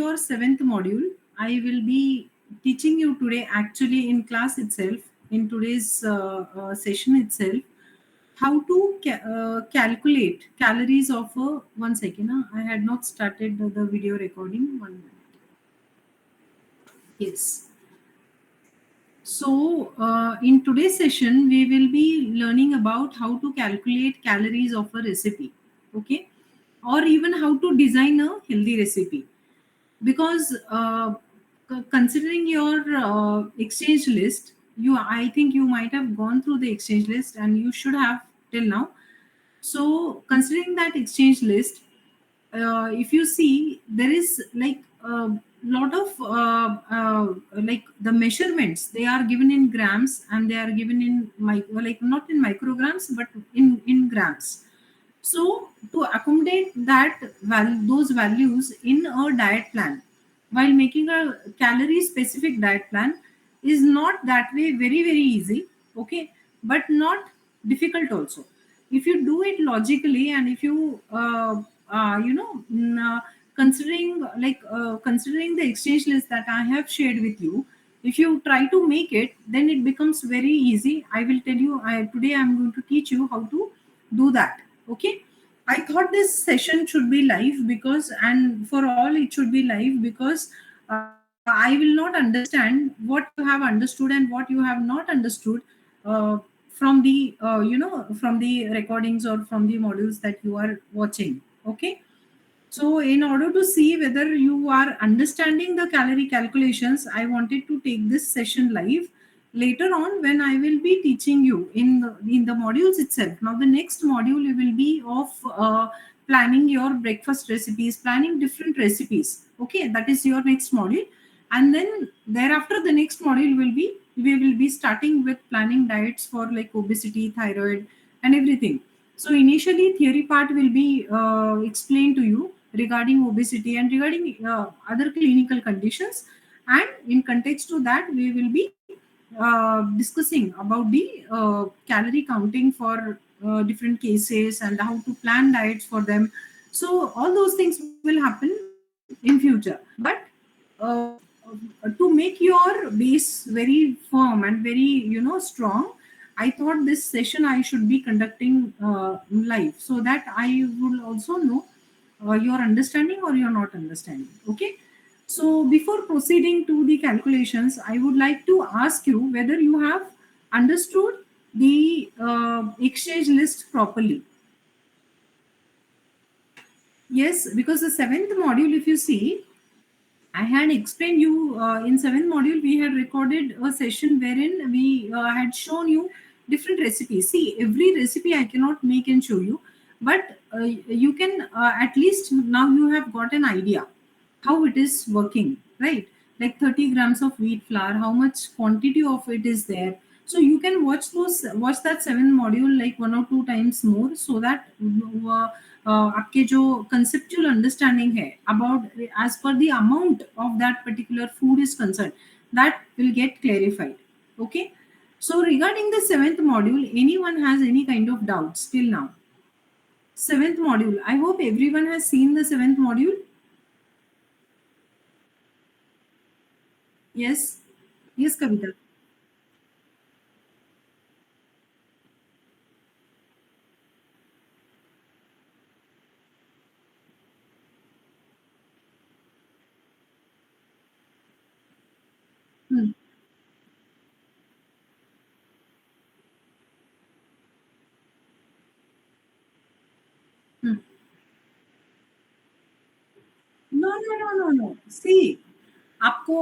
your seventh module. I will be teaching you today, actually, in class itself, in today's session itself, how to calculate calories of a. One second, I had not started the video recording. 1 minute. Yes. So, in today's session, we will be learning about how to calculate calories of a recipe, okay, or even how to design a healthy recipe. Because considering your exchange list, I think you might have gone through the exchange list, and you should have till now. So, considering that exchange list, if you see, there is like a lot of like the measurements, they are given in grams, and they are given in like not in micrograms but in grams. So to accommodate those values in a diet plan, while making a calorie specific diet plan, is not that way very easy, okay, but not difficult also. If you do it logically, and if you considering the exchange list that I have shared with you, if you try to make it, then it becomes very easy. I will tell you, today I'm going to teach you how to do that, okay. I thought this session should be live, because, and for all it should be live, because I will not understand what you have understood and what you have not understood from the from the recordings or from the modules that you are watching, okay. So, in order to see whether you are understanding the calorie calculations, I wanted to take this session live later on, when I will be teaching you in the modules itself. Now, the next module will be of planning your breakfast recipes, planning different recipes. Okay, that is your next module, and then thereafter the next module will be, we will be starting with planning diets for like obesity, thyroid, and everything. So initially, theory part will be explained to you regarding obesity and regarding other clinical conditions, and in context to that, we will be discussing about the calorie counting for different cases and how to plan diets for them. So all those things will happen in future. But uh, to make your base very firm and very strong, I thought this session I should be conducting live, so that I will also know your understanding or you're not understanding. Okay. So before proceeding to the calculations, I would like to ask you whether you have understood the exchange list properly. Yes, because the seventh module, if you see, I had explained you in seventh module, we had recorded a session wherein we had shown you different recipes. See, every recipe I cannot make and show you, but you can at least now you have got an idea how it is working, right? Like 30 grams of wheat flour, how much quantity of it is there. So you can watch that seven module like 1 or 2 times more, so that आपके जो conceptual understanding है about as per the amount of that particular food is concerned, that will get clarified. Okay. So regarding the seventh module, anyone has any kind of doubts till now? Seventh module, I hope everyone has seen the seventh module. Yes. Yes, Kavita. Hmm. Hmm. No. See, आपको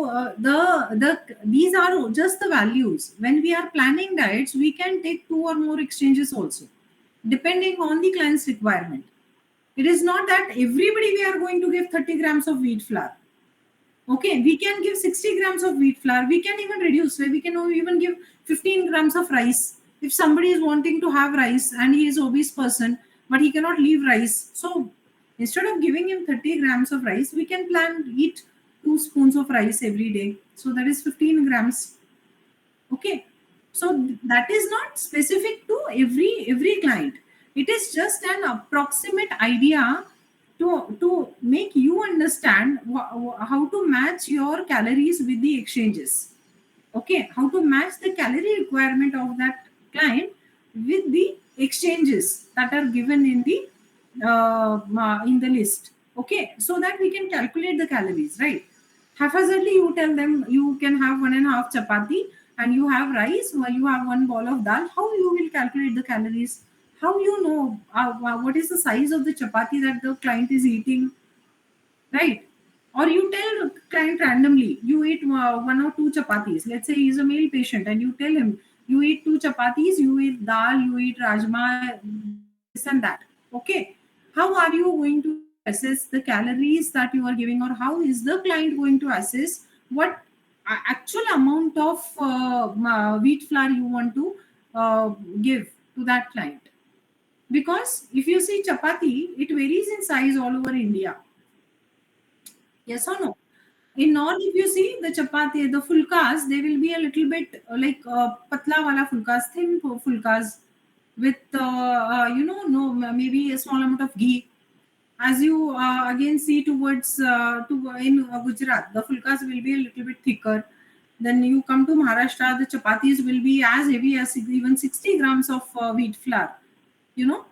these are just the values. When we are planning diets, we can take two or more exchanges also, depending on the client's requirement. It is not that everybody we are going to give 30 grams of wheat flour. Okay, we can give 60 grams of wheat flour. We can even reduce. We can even give 15 grams of rice. If somebody is wanting to have rice and he is obese person, but he cannot leave rice, so instead of giving him 30 grams of rice, we can plan eat 2 spoons of rice every day. So that is 15 grams. Okay. So that is not specific to every client. It is just an approximate idea to make you understand how to match your calories with the exchanges. Okay, how to match the calorie requirement of that client with the exchanges that are given in the list. Okay, so that we can calculate the calories, right? Haphazardly you tell them you can have 1.5 chapati and you have rice, or you have one ball of dal. How you will calculate the calories? How you know what is the size of the chapati that the client is eating, right? Or you tell client randomly, you eat one or two chapatis. Let's say he's a male patient, and you tell him you eat two chapatis, you eat dal, you eat rajma, this and that. Okay, how are you going to assess the calories that you are giving, or how is the client going to assess what actual amount of wheat flour you want to uh, give to that client? Because if you see chapati, it varies in size all over India. Yes or no? In north, if you see the chapati, the fulkas, they will be a little bit like patla wala fulkas, thin fulkas with no, maybe a small amount of ghee. As you again see towards to in Gujarat, the fulkas will be a little bit thicker. Then you come to Maharashtra, the chapatis will be as heavy as even 60 grams of wheat flour. You know,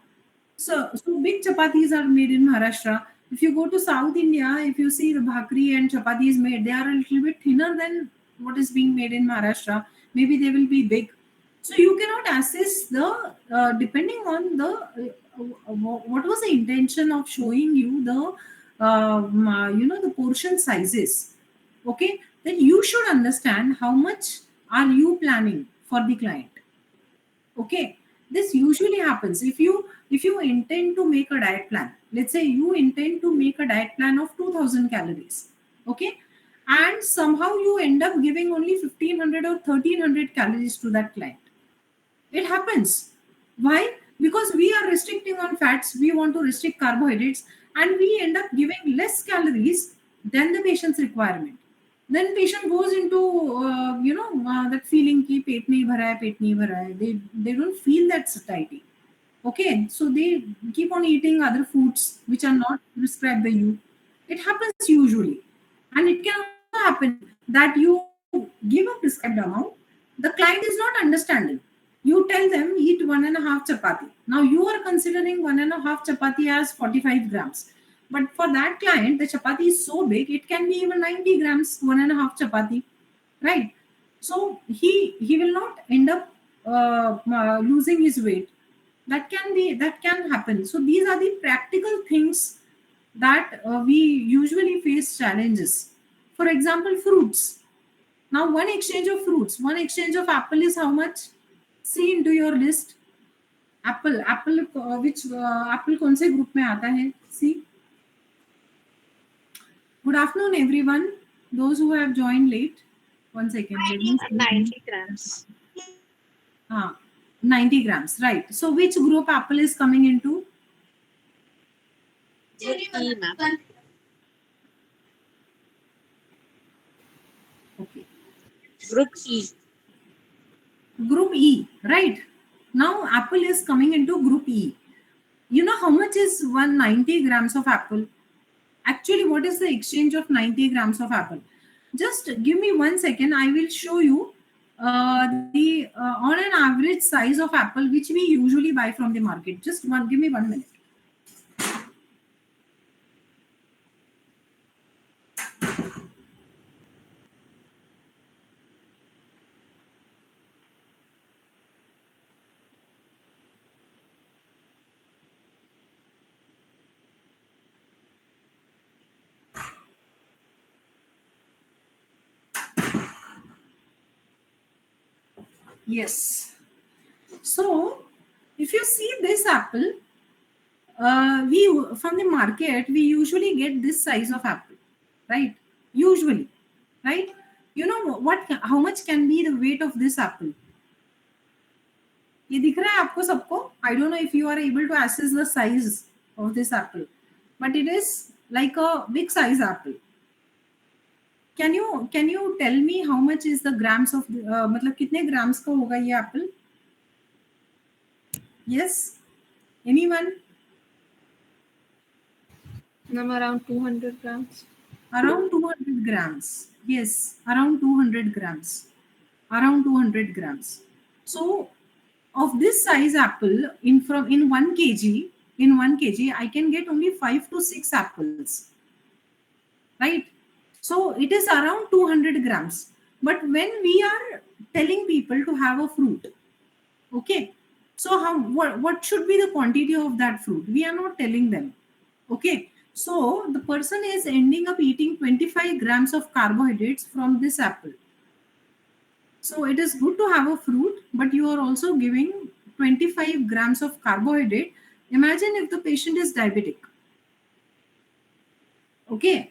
so big chapatis are made in Maharashtra. If you go to South India, if you see the bhakri and chapatis made, they are a little bit thinner than what is being made in Maharashtra. Maybe they will be big. So you cannot assess the depending on the what was the intention of showing you the the portion sizes. Okay, then you should understand how much are you planning for the client. Okay, this usually happens if you intend to make a diet plan. Let's say you intend to make a diet plan of 2000 calories. Okay, and somehow you end up giving only 1500 or 1300 calories to that client. It happens. Why? Because we are restricting on fats, we want to restrict carbohydrates, and we end up giving less calories than the patient's requirement. Then patient goes into that feeling ki पेट नहीं भरा है. They don't feel that satiety. Okay, so they keep on eating other foods which are not prescribed by you. It happens usually, and it can also happen that you give a prescribed amount, the client is not understanding. You tell them eat 1.5 chapati. Now you are considering 1.5 chapati as 45 grams. But for that client, the chapati is so big, it can be even 90 grams, 1.5 chapati, right? So he will not end up losing his weight. That can happen. So these are the practical things that we usually face challenges. For example, fruits. Now, one exchange of apple is how much? See into your list. Apple which apple कौन से group में आता है? See. Good afternoon, everyone. Those who have joined late. 1 second. Let me see. 90 grams. 90 grams, right. So which group apple is coming into? Group E, ma'am. Okay. Group E. Group E, right. Now apple is coming into group E. You know how much is 190 grams of apple? Actually, what is the exchange of 90 grams of apple? Just give me 1 second. I will show you the on an average size of apple which we usually buy from the market. Just give me 1 minute. Yes. So if you see this apple, we from the market we usually get this size of apple, right? Usually, right? You know what? How much can be the weight of this apple? ये दिख रहा है आपको सबको? I don't know if you are able to assess the size of this apple, but it is like a big size apple. Can you tell me how much is the grams of मतलब कितने grams का होगा ये apple? Yes, anyone? Ma'am, around 200 grams. Around 200 grams. Yes, around 200 grams. Around 200 grams. So of this size apple, in 1 kg, I can get only 5 to 6 apples, right? So it is around 200 grams. But when we are telling people to have a fruit, okay, so what should be the quantity of that fruit? We are not telling them. Okay, so the person is ending up eating 25 grams of carbohydrates from this apple. So it is good to have a fruit, but you are also giving 25 grams of carbohydrate. Imagine if the patient is diabetic. Okay,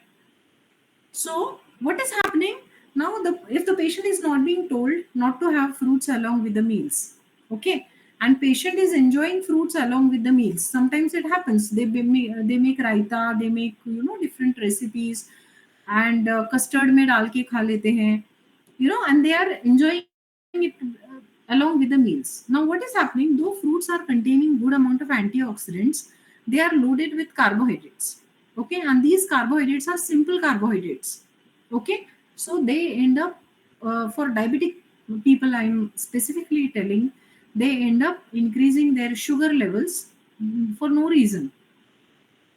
so what is happening now? If the patient is not being told not to have fruits along with the meals, okay, and patient is enjoying fruits along with the meals. Sometimes it happens. They make raita, they make different recipes, and custard में डाल के खा लेते हैं, and they are enjoying it along with the meals. Now what is happening? Though fruits are containing good amount of antioxidants, they are loaded with carbohydrates. Okay, and these carbohydrates are simple carbohydrates. Okay, so they end up, for diabetic people, I'm specifically telling, they end up increasing their sugar levels, for no reason.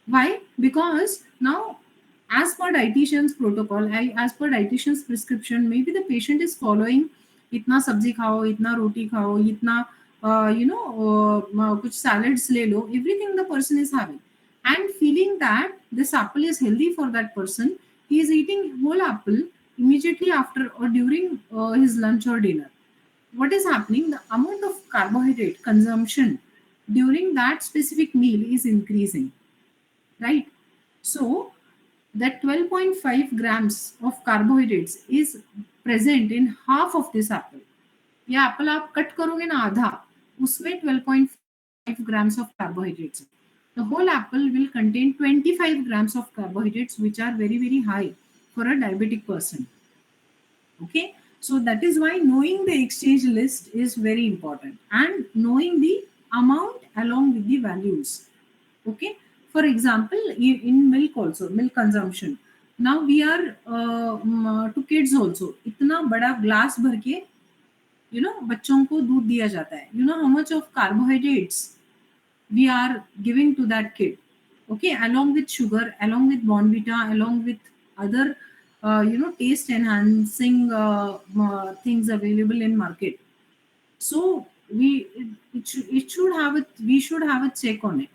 Why? Because now, as per dietitian's protocol, as per dietitian's prescription, maybe the patient is following इतना सब्जी खाओ, इतना रोटी खाओ, इतना कुछ salads ले लो, everything the person is having, and feeling that this apple is healthy for that person, he is eating whole apple immediately after or during his lunch or dinner. What is happening? The amount of carbohydrate consumption during that specific meal is increasing, right? So that 12.5 grams of carbohydrates is present in half of this apple. या Apple आप cut करोगे ना आधा, उसमें 12.5 grams of carbohydrates. The whole apple will contain 25 grams of carbohydrates, which are very very high for a diabetic person. Okay, so that is why knowing the exchange list is very important, and knowing the amount along with the values. Okay, for example, in milk also, milk consumption, now we are to kids also इतना बड़ा glass भर के बच्चों को दूध दिया जाता है. How much of carbohydrates we are giving to that kid, okay, along with sugar, along with Bonvita, along with other taste enhancing things available in market. So it should have we should have a check on it,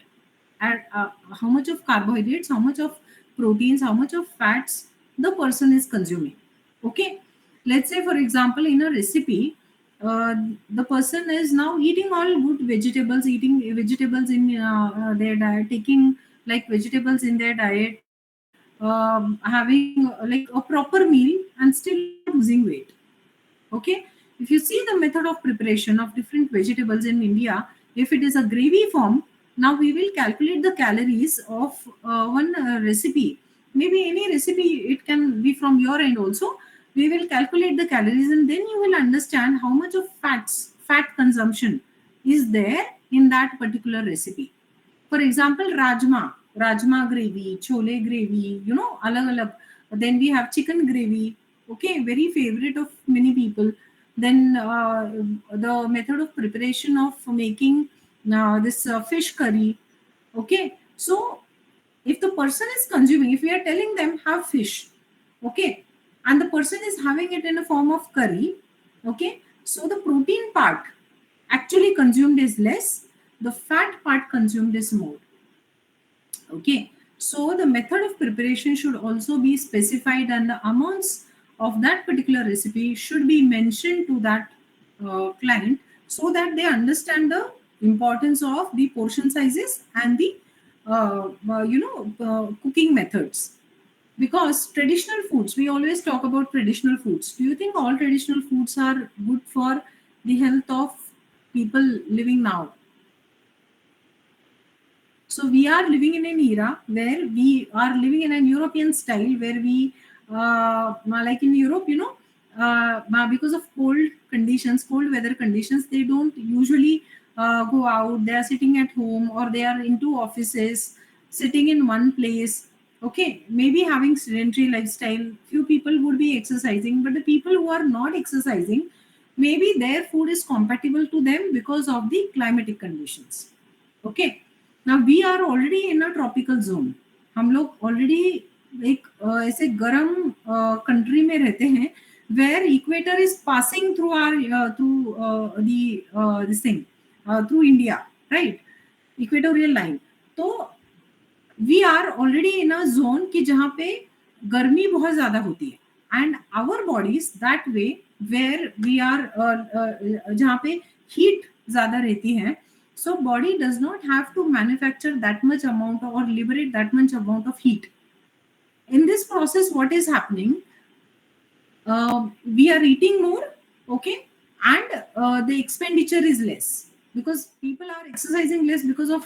at how much of carbohydrates, how much of proteins, how much of fats the person is consuming. Okay, let's say for example in a recipe, the person is now eating all good vegetables, eating vegetables in their diet, taking like vegetables in their diet, having like a proper meal, and still losing weight. Okay, if you see the method of preparation of different vegetables in India, if it is a gravy form, now we will calculate the calories of one recipe. Maybe any recipe, it can be from your end also. We will calculate the calories, and then you will understand how much of fat consumption is there in that particular recipe. For example, rajma gravy, chole gravy, alag alag. Then we have chicken gravy, okay, very favorite of many people. Then the method of preparation of making this fish curry, okay. So if the person is consuming, if we are telling them have fish, okay, and the person is having it in a form of curry, okay, so the protein part actually consumed is less, the fat part consumed is more. Okay, so the method of preparation should also be specified, and the amounts of that particular recipe should be mentioned to that client, so that they understand the importance of the portion sizes and the cooking methods. Because traditional foods, we always talk about traditional foods. Do you think all traditional foods are good for the health of people living now? So we are living in an era where we are living in an European style, where we, like in Europe, because of cold weather conditions, they don't usually go out. They are sitting at home, or they are into offices, sitting in one place. Okay, maybe having sedentary lifestyle, few people would be exercising, but the people who are not exercising, maybe their food is compatible to them because of the climatic conditions. Okay, now we are already in a tropical zone. हम लोग already एक ऐसे गर्म country में रहते हैं where equator is passing through our the this thing through India, right? Equatorial line. तो we are already in a zone कि जहाँ पे गर्मी बहुत ज्यादा होती है and our bodies that way where we are जहाँ पे हीट ज्यादा रहती है so body does not have to manufacture that much amount और liberate that much amount of heat in this process what is happening we are eating more, okay, and the expenditure is less because people are exercising less because of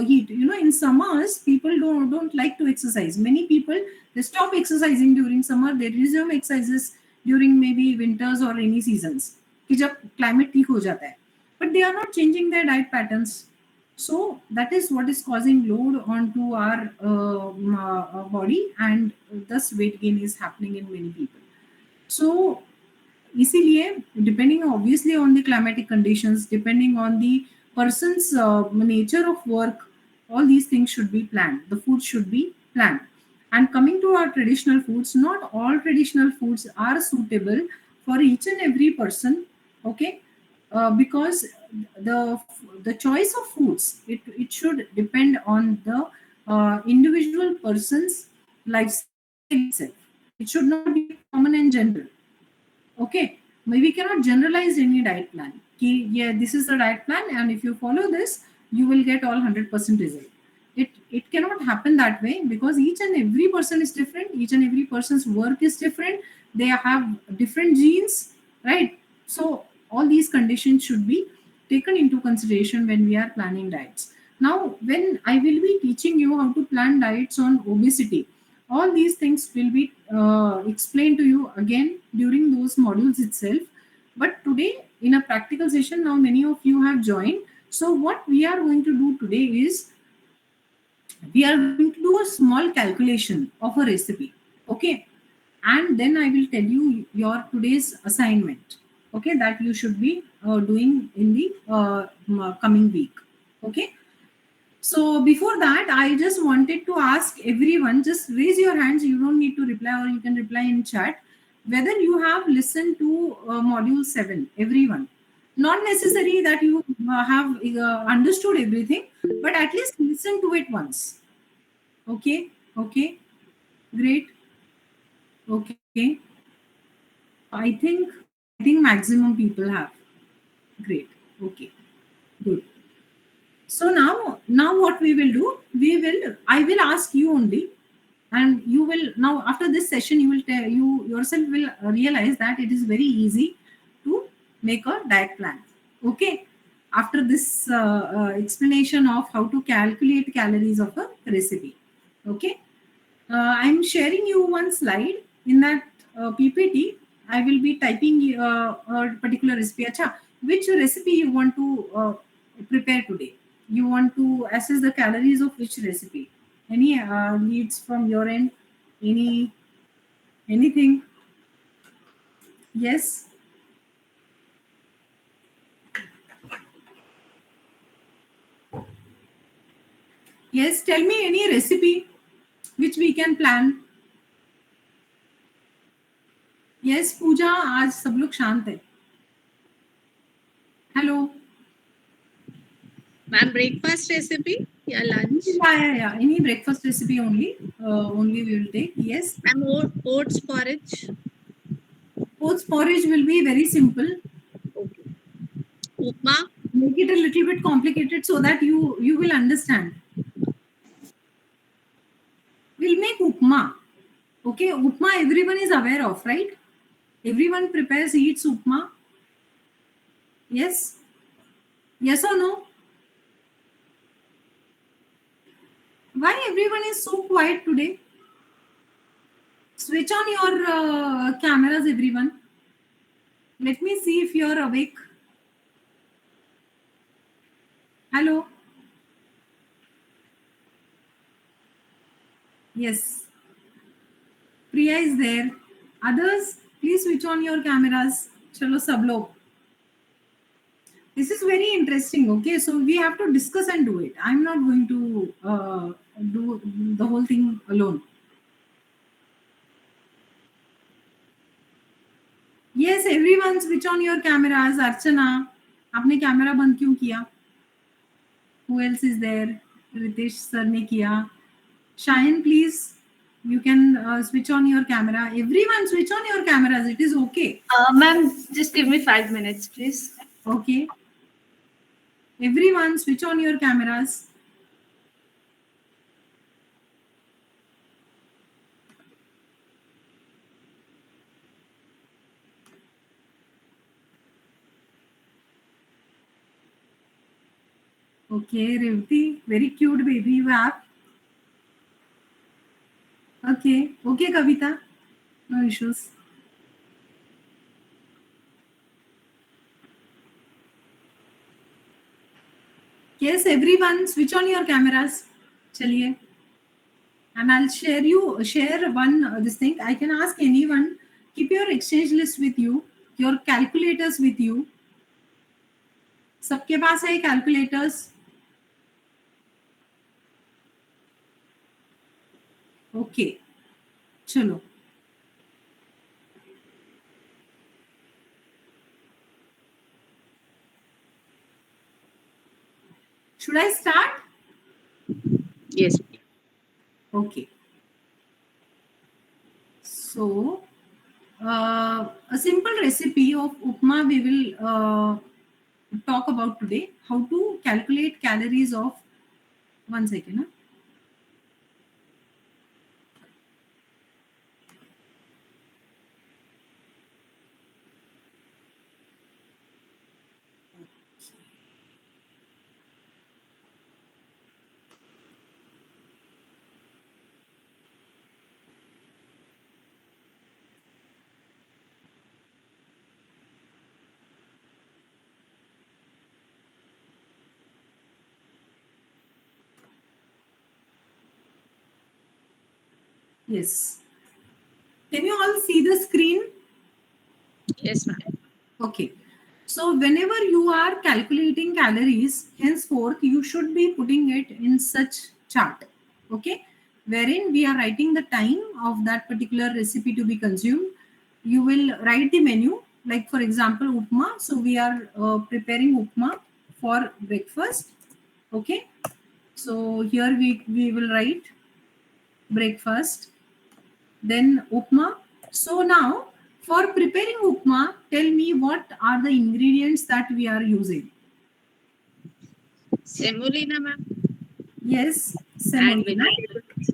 heat. You know, in summers people don't like to exercise. Many people, they stop exercising during summer, they resume exercises during maybe winters or rainy seasons कि जब climate ठीक हो जाता है, but they are not changing their diet patterns. So that is what is causing load onto our body, and thus weight gain is happening in many people. So इसीलिए depending obviously on the climatic conditions, depending on the person's nature of work, all these things should be planned. The food should be planned. And coming to our traditional foods, not all traditional foods are suitable for each and every person, okay? Because the choice of foods, it should depend on the individual person's lifestyle itself. It should not be common and general. Okay, we cannot generalize any diet plan. Yeah, this is the diet plan, and if you follow this, you will get all 100% result. It cannot happen that way because each and every person is different. Each and every person's work is different. They have different genes, right? So all these conditions should be taken into consideration when we are planning diets. Now, when I will be teaching you how to plan diets on obesity, all these things will be explained to you again during those modules itself. But today, in a practical session, now many of you have joined. So what we are going to do today is we are going to do a small calculation of a recipe. Okay, and then I will tell you your today's assignment. Okay, that you should be doing in the coming week. Okay. So before that, I just wanted to ask everyone, just raise your hands. You don't need to reply or you can reply in chat. Whether you have listened to module 7, everyone. Not necessary that you have understood everything, but at least listen to it once. Okay, okay, great. Okay. I think maximum people have. Great. Okay, good. So now what we will do, I will ask you only, and you will now after this session you will tell you yourself will realize that it is very easy to make a diet plan. Okay, after this explanation of how to calculate calories of a recipe. Okay, I'm sharing you one slide. In that PPT, I will be typing a particular recipe. Acha, which recipe you want to prepare today? You want to assess the calories of which recipe? Any needs from your end? Anything? Yes. Yes. Tell me any recipe which we can plan. Yes, पूजा आज सब लोग शांत है. Hello. Ma'am, breakfast recipe? Yeah, lunch. Yeah. Any breakfast recipe only? Only we will take. Yes. Ma'am, oats porridge. Oats porridge will be very simple. Okay. Upma. Make it a little bit complicated so that you will understand. We'll make upma. Okay, upma everyone is aware of, right? Everyone prepares, eats upma. Yes? Yes or no? Why everyone is so quiet today? Switch on your cameras, everyone. Let me see if you're awake. Hello? Yes, Priya is there. Others, please switch on your cameras. Chalo sab log. This is very interesting. Okay, so we have to discuss and do it. I'm not going to do the whole thing alone. Yes, everyone switch on your cameras. Archana, आपने camera बंद क्यों किया? Who else is there? Ritesh sir ने किया. Shayan, please, you can switch on your camera. Everyone switch on your cameras. It is okay. Ma'am, just give me 5 minutes, please. Okay. Everyone switch on your cameras. Okay, Revati, very cute baby you have. Okay, okay, Kavita, no issues. Yes, everyone, switch on your cameras. Chaliye. And I'll share one this thing. I can ask anyone, keep your exchange list with you, your calculators with you. सबके पास है calculators. Okay, चलो. Should I start? Yes. Okay. So, a simple recipe of upma we will talk about today. How to calculate calories of 1 second. Huh? Yes. Can you all see the screen? Yes, ma'am. Okay. So whenever you are calculating calories, henceforth you should be putting it in such chart. Okay. Wherein we are writing the time of that particular recipe to be consumed. You will write the menu, like for example, upma. So we are preparing upma for breakfast. Okay. So here we will write breakfast, then upma. So now for preparing upma, tell me what are the ingredients that we are using. Semolina, ma'am. Yes, And semolina, vegetables.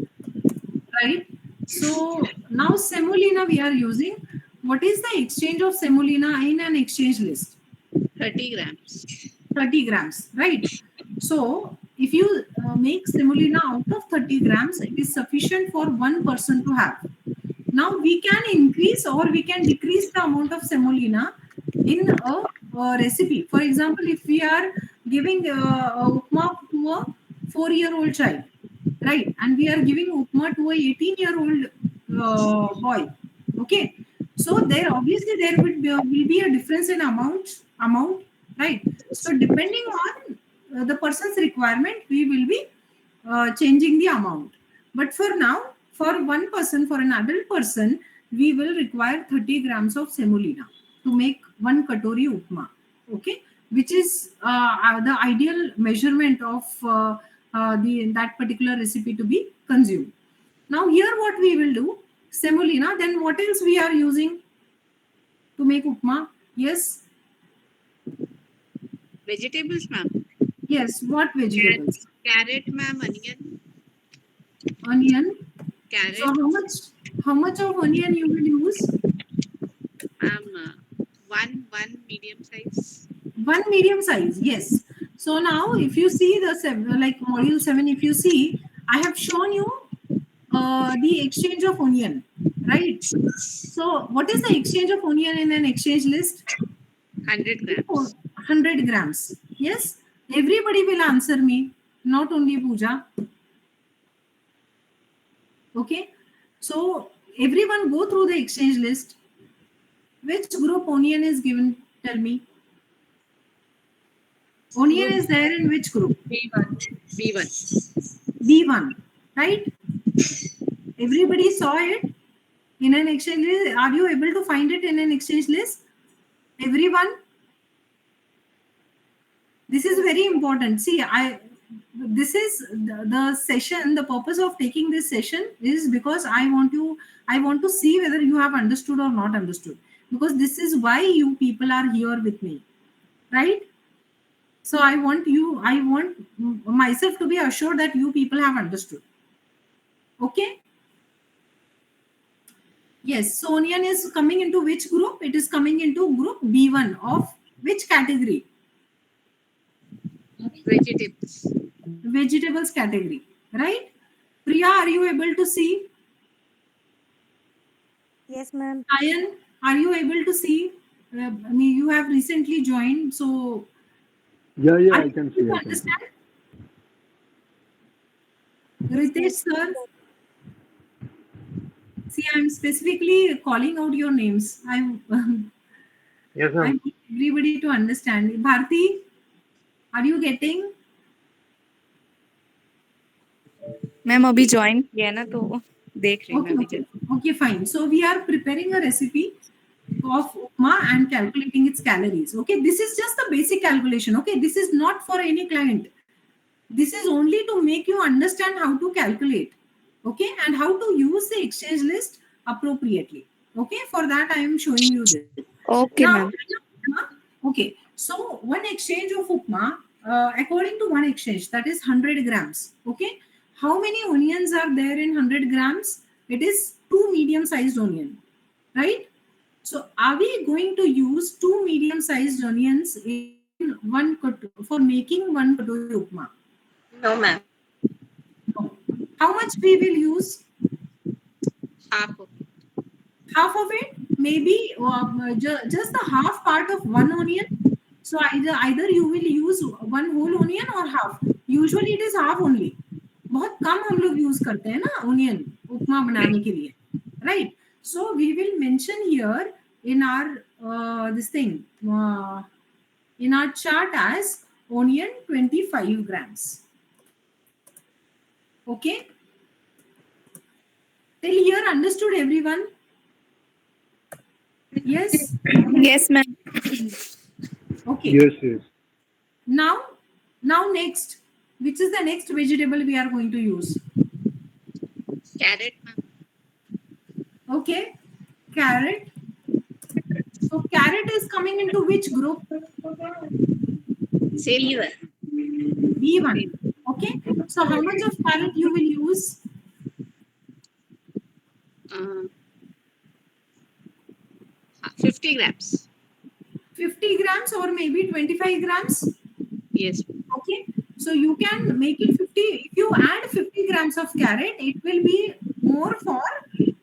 right? So now semolina we are using. What is the exchange of semolina in an exchange list? 30 grams. 30 grams, right? So if you make semolina out of 30 grams, it is sufficient for one person to have. Now we can increase or we can decrease the amount of semolina in a recipe. For example, if we are giving upma to a 4-year-old child, right, and we are giving upma to a 18-year-old boy, okay, so there obviously there will be a difference in amount, right? So depending on the person's requirement, we will be changing the amount. But for now, for one person, for an adult person, we will require 30 grams of semolina to make one katori upma. Okay, which is the ideal measurement of that particular recipe to be consumed. Now here what we will do, semolina. Then what else we are using to make upma? Yes, Vegetables, ma'am. yes. What vegetables? Carrot, ma'am. Onion. Onion. Carrot, So how much of onion you will use? ma'am. One medium size. One medium size, yes. So now if you see the like module 7, if you see, I have shown you the exchange of onion, right? So what is the exchange of onion in an exchange list? 100 grams. 100 grams. Yes, everybody will answer me, not only Pooja. Okay. So everyone go through the exchange list. Which group onion is given? Tell me. Onion is there in which group? B1. B1, right? Everybody saw it in an exchange list. Are you able to find it in an exchange list? Everyone? This is very important. See, this is the session. The purpose of taking this session is because I want to see whether you have understood or not understood. Because this is why you people are here with me, right? So I want myself to be assured that you people have understood. Okay. Yes, so onion is coming into which group? It is coming into group B1 of which category? Vegetables. Vegetables category, right? Priya, are you able to see? Yes, ma'am. Ayan, are you able to see? I mean, you have recently joined, so Yeah, are I you can able see. to I can see. understand? Ritesh sir, see, I'm specifically calling out your names. Yes, I ma'am. want everybody to understand. Bharti, are you getting? Ma'am अभी join किया ना तो देख रही Okay, मैं okay, okay, fine. So we are preparing a recipe of upma and calculating its calories. Okay, this is just the basic calculation. Okay, this is not for any client. This is only to make you understand how to calculate. Okay, and how to use the exchange list appropriately. Okay, for that I am showing you this. Okay Now, ma'am okay, so one exchange of upma, according to one exchange, that is 100 grams. Okay, how many onions are there in 100 grams? It is two medium-sized onion, right? So, are we going to use two medium-sized onions in for making one katori upma? No, ma'am. No. How much we will use? Half of Half of it, maybe just the half part of one onion. So either you will use one whole onion or half. Usually it is half only. बहुत कम हम लोग use करते हैं ना onion उपमा बनाने के लिए, right? So we will mention here in our this thing in our chart as onion 25 grams. Okay, till here understood everyone? Yes. Yes ma'am Okay. Yes. Now next, which is the next vegetable we are going to use? carrot, ma'am. Okay, carrot. So carrot is coming into which group? Silver. B1. Okay. So how much of carrot you will use? Uh, 50 grams. 50 grams or maybe 25 grams. Yes. Okay. So you can make it 50. If you add 50 grams of carrot, it will be more for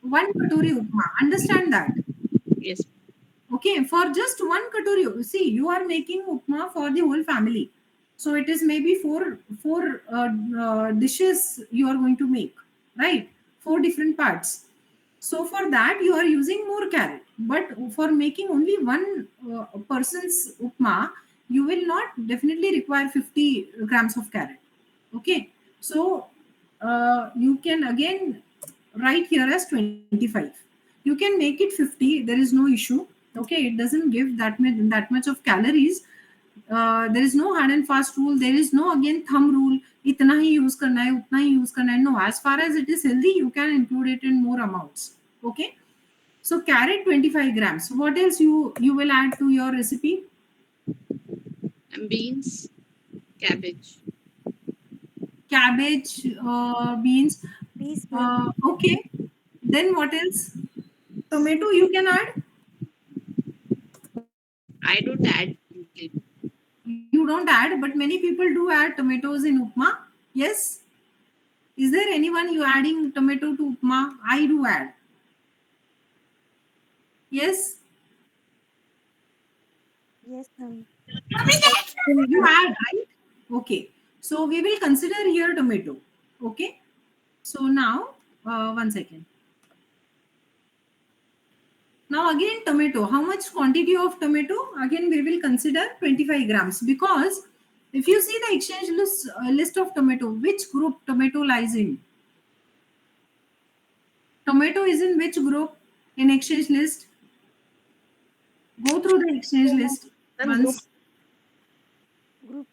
one katori upma. Understand that? Yes. Okay, for just one katori, see, you are making upma for the whole family. So it is maybe four dishes you are going to make, right? 4 different parts. So for that you are using more carrot. But for making only one person's upma, you will not definitely require 50 grams of carrot. Okay, so you can again write here as 25. You can make it 50. There is no issue. Okay, it doesn't give that much of calories. There is no hard and fast rule. There is no again thumb rule. इतना ही use करना है, उतना ही use करना है. No, as far as it is healthy, you can include it in more amounts. Okay. So carrot 25 grams. What else you will add to your recipe? And beans, cabbage. Cabbage, beans. Please Okay. Then what else? Tomato you can add. I don't add. You don't add, but many people do add tomatoes in upma. Yes. Is there anyone you adding tomato to upma? I do add. Yes. Yes ma'am You add, right? Okay. So we will consider here tomato. Okay. So now one second. Now again tomato. How much quantity of tomato? Again we will consider 25 grams, because if you see the exchange list of tomato, which group tomato lies in? Tomato is in which group in exchange list? Go through the exchange list once.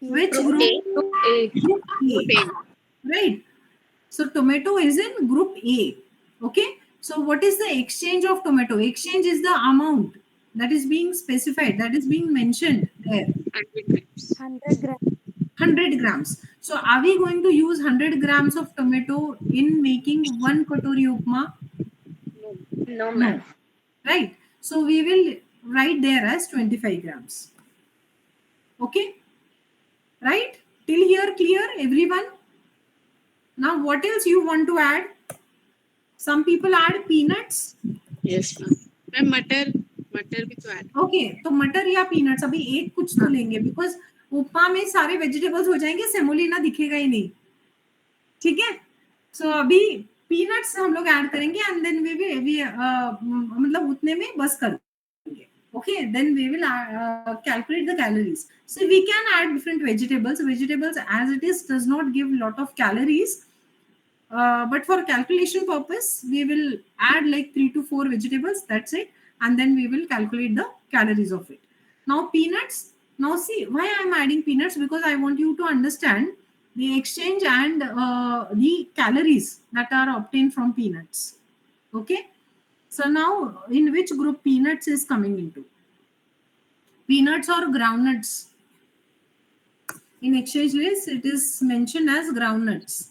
Which group? A. Group A. Okay. Right. So tomato is in group A. Okay. So what is the exchange of tomato? Exchange is the amount that is being specified, that is being mentioned there. 100 grams. 100 grams. 100 grams. So are we going to use 100 grams of tomato in making one katori upma? No. No, No. ma'am. Right. So we will write there as 25 grams. Okay. Right. Till here clear, everyone? Now what else you want to add? Some people add peanuts. Yes, ma'am. Ma'am मटर भी तो add. Okay, तो मटर या peanuts अभी एक कुछ तो लेंगे, बिकॉज उपमा में सारे वेजिटेबल्स हो जाएंगे, सेमोलिना दिखेगा ही नहीं. ठीक है. सो अभी पीनट्स हम लोग ऐड करेंगे एंड देन वी मतलब उतने में बस कर देंगे. Okay, then we will calculate the calories. So we can add different vegetables. Vegetables as it is does not give lot of calories. But for calculation purpose, we will add like 3 to 4 vegetables. That's it. And then we will calculate the calories of it. Now peanuts. Now see why I am adding peanuts, because I want you to understand the exchange and the calories that are obtained from peanuts. Okay. So now in which group peanuts is coming into? Peanuts or groundnuts? In exchange list, it is mentioned as groundnuts.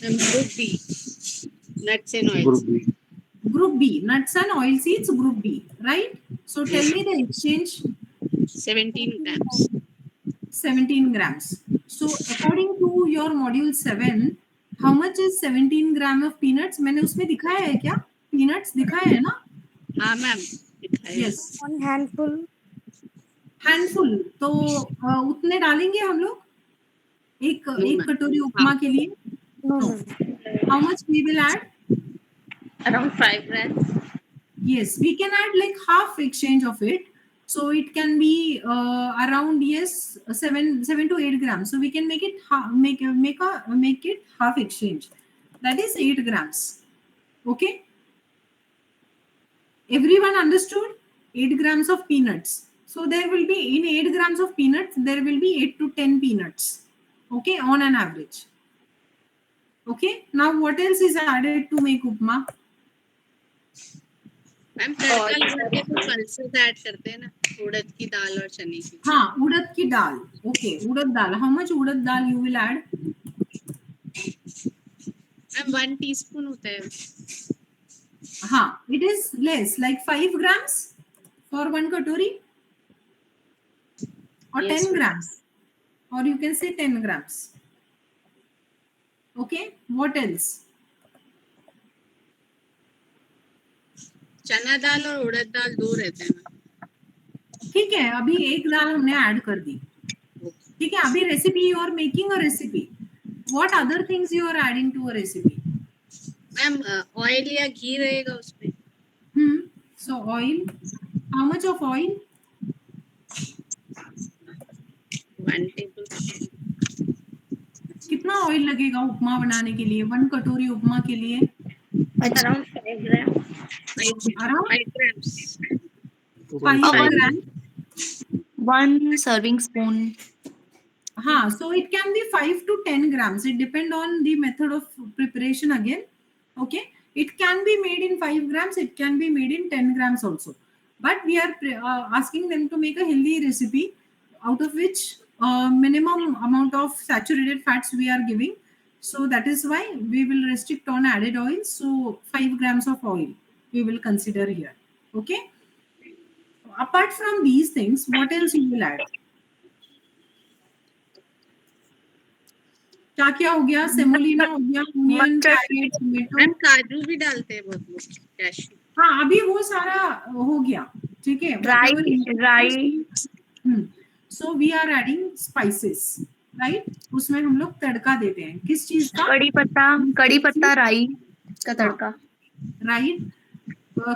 Group B. Nuts and oils. Group B. Group B, nuts and oil seeds, group B, right? So tell me the exchange. 17 grams. 17 grams. So according to your module 7, how much is 17 gram of peanuts? मैंने उसमें दिखाया है क्या? Peanuts दिखाया है ना? हाँ ma'am. Yes. One handful. Handful. तो उतने डालेंगे हम लोग एक कटोरी उपमा के लिए. No, No. no. How much we will add? Around 5 grams. Yes, we can add like half exchange of it. So it can be around 7 to 8 grams. So we can make it make it half exchange. That is 8 grams. Okay. Everyone understood? 8 grams of peanuts. So there will be in 8 grams of peanuts, there will be 8 to 10 peanuts. Okay, on an average. Okay. Now what else is added to make upma? Ma'am तड़का लगा के तो pulses add करते हैं ना, उड़द की दाल और चने की. हाँ, उड़द की दाल. Okay, urad dal. How much urad dal you will add? Ma'am 1 teaspoon होता है. हाँ, it is less, like 5 grams for one katori, or Yes, 10 ma'am. grams, or you can say 10 grams. Okay, what else? चना दाल और उड़द दाल 2 रहते हैं ma'am. ठीक है, अभी एक दाल हमने ऐड कर दी. ठीक है, अभी recipe you are making a recipe. What other things you are adding to a recipe? Ma'am oil या घी रहेगा उसमें. So oil. How much of oil? 1 table. कितना ऑयल लगेगा उपमा बनाने के लिए, 1 कटोरी उपमा के लिए? Around 5 grams. Around 5 grams. 5 grams. 1 serving spoon. हाँ, so it can be 5 to 10 grams. It depends on the method of preparation again. Okay, it can be made in 5 grams. It can be made in 10 grams also. But we are asking them to make a healthy recipe, out of which minimum amount of saturated fats we are giving. So that is why we will restrict on added oils. So 5 grams of oil we will consider here. Okay. Apart from these things, what else you will add? क्या क्या हो गया? Semolina हो गया, onion, carat, tomato. Ma'am काजू भी डालते हैं बहुत लोग. कैश्यू. हाँ, अभी वो सारा हो गया. ठीक है. Rye. So we are adding spices, right? उसमें हम लोग तड़का देते हैं. किस चीज का? कड़ी पत्ता, राई. का तड़का. राइट.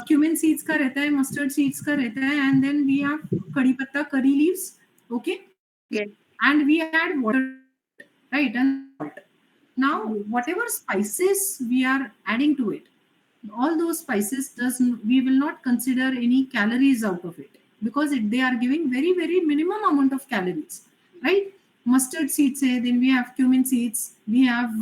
क्यूमिन सीड्स का रहता है, मस्टर्ड सीड्स का रहता है, एंड देन वी हैव कड़ी पत्ता, curry leaves, okay, Yes. and we add water, right, and salt. Now whatever spices we are adding to it, all those spices we will not consider any calories out of it, because they are giving very very minimum amount of calories, right? Mustard seeds है, then we have cumin seeds, we have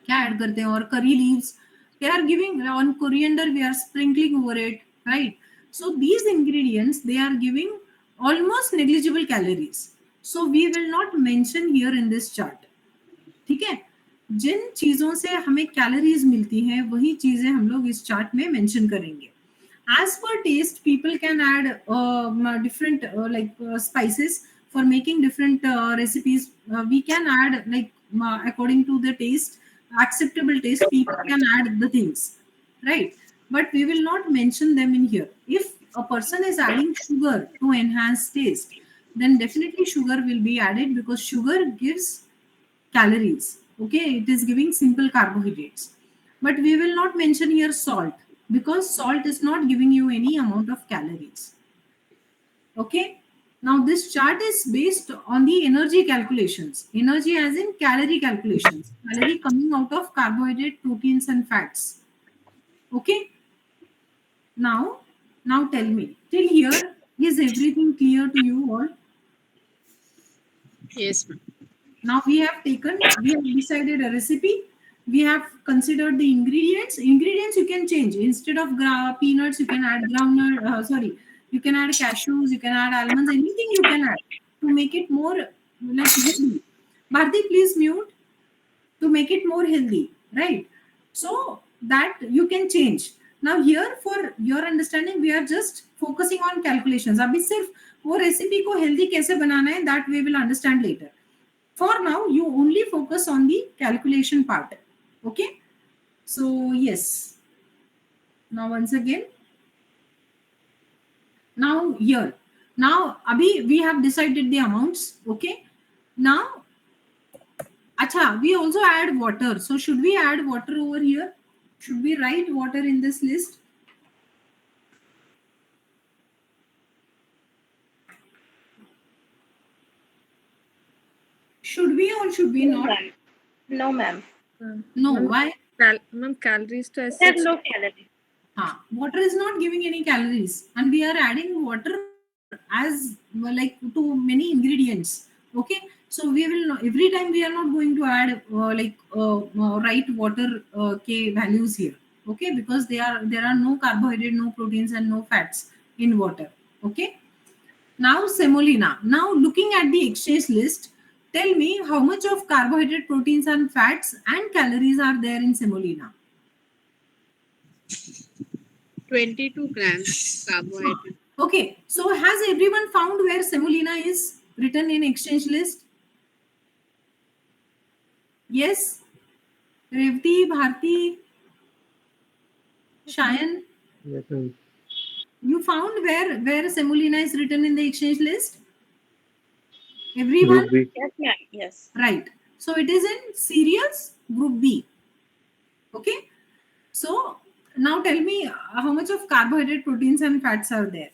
क्या add करते हैं, और curry leaves, they are giving on coriander, we are sprinkling over it, right? So these ingredients, they are giving almost negligible calories, so we will not mention here in this chart. ठीक है, जिन चीजों से हमें calories मिलती हैं वही चीजें हम लोग इस चार्ट में मेंशन करेंगे. As per taste, people can add different spices for making different recipes. We can add according to the taste, acceptable taste. People can add the things, right? But we will not mention them in here. If a person is adding sugar to enhance taste, then definitely sugar will be added, because sugar gives calories. Okay, it is giving simple carbohydrates. But we will not mention here salt, because salt is not giving you any amount of calories. Okay, now this chart is based on the energy calculations. Energy as in calorie calculations, calorie coming out of carbohydrate, proteins and fats. Okay, now tell me, till here is everything clear to you all? Yes, ma'am. Now we have decided a recipe. We have considered the ingredients. Ingredients you can change. Instead of peanuts, you can add groundnut. You can add cashews. You can add almonds. Anything you can add to make it more healthy. Bharti, please mute. To make it more healthy, right? So that you can change. Now here, for your understanding, we are just focusing on calculations. अभी सिर्फ वो recipe को healthy कैसे बनाना है, that we will understand later. For now, you only focus on the calculation part. Okay, so yes, now once again, now here, now abhi we have decided the amounts. Okay, now acha, we also add water. So should we add water over here? Should we write water in this list? Should we or should we not? No, ma'am. No, why? Ma'am, calories to as There are such. no calories. Water is not giving any calories, and we are adding water as like to many ingredients. Okay, so we will not, every time we are not going to add write water k values here. Okay, because there are no carbohydrate, no proteins and no fats in water. Okay, now semolina. Now looking at the exchange list, tell me how much of carbohydrate, proteins and fats and calories are there in semolina. 22 grams carbohydrate. Okay, so has everyone found where semolina is written in exchange list? Yes, Revati, Bharti, Shayan, Yes, ma'am. you found where semolina is written in the exchange list? Everyone? Group B. Yes, ma'am. Yes. Right. So it is in cereals, group B. Okay. So now tell me how much of carbohydrate, proteins and fats are there?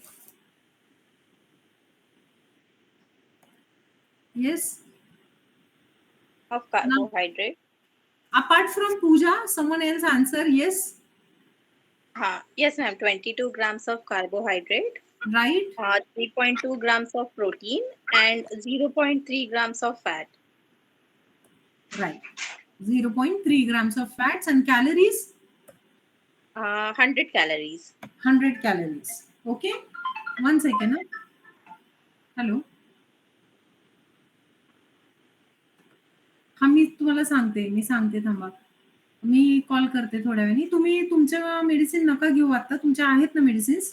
Yes. Of carbohydrate. Apart from Pooja, someone else answer. Yes. Yes, ma'am. 22 grams of carbohydrate. Right. 3.2 grams of protein and 0.3 grams of fat. Right. 0.3 grams of fats and calories? 100 calories. 100 calories. Okay. 1 second. Hello. मी तुम्हाला सांगते थांबा. मी call करते थोड्या वेळाने. तुम्ही तुमच्या medicine नका घेऊ आता. तुमच्या आहेत ना मेडिसिन्स?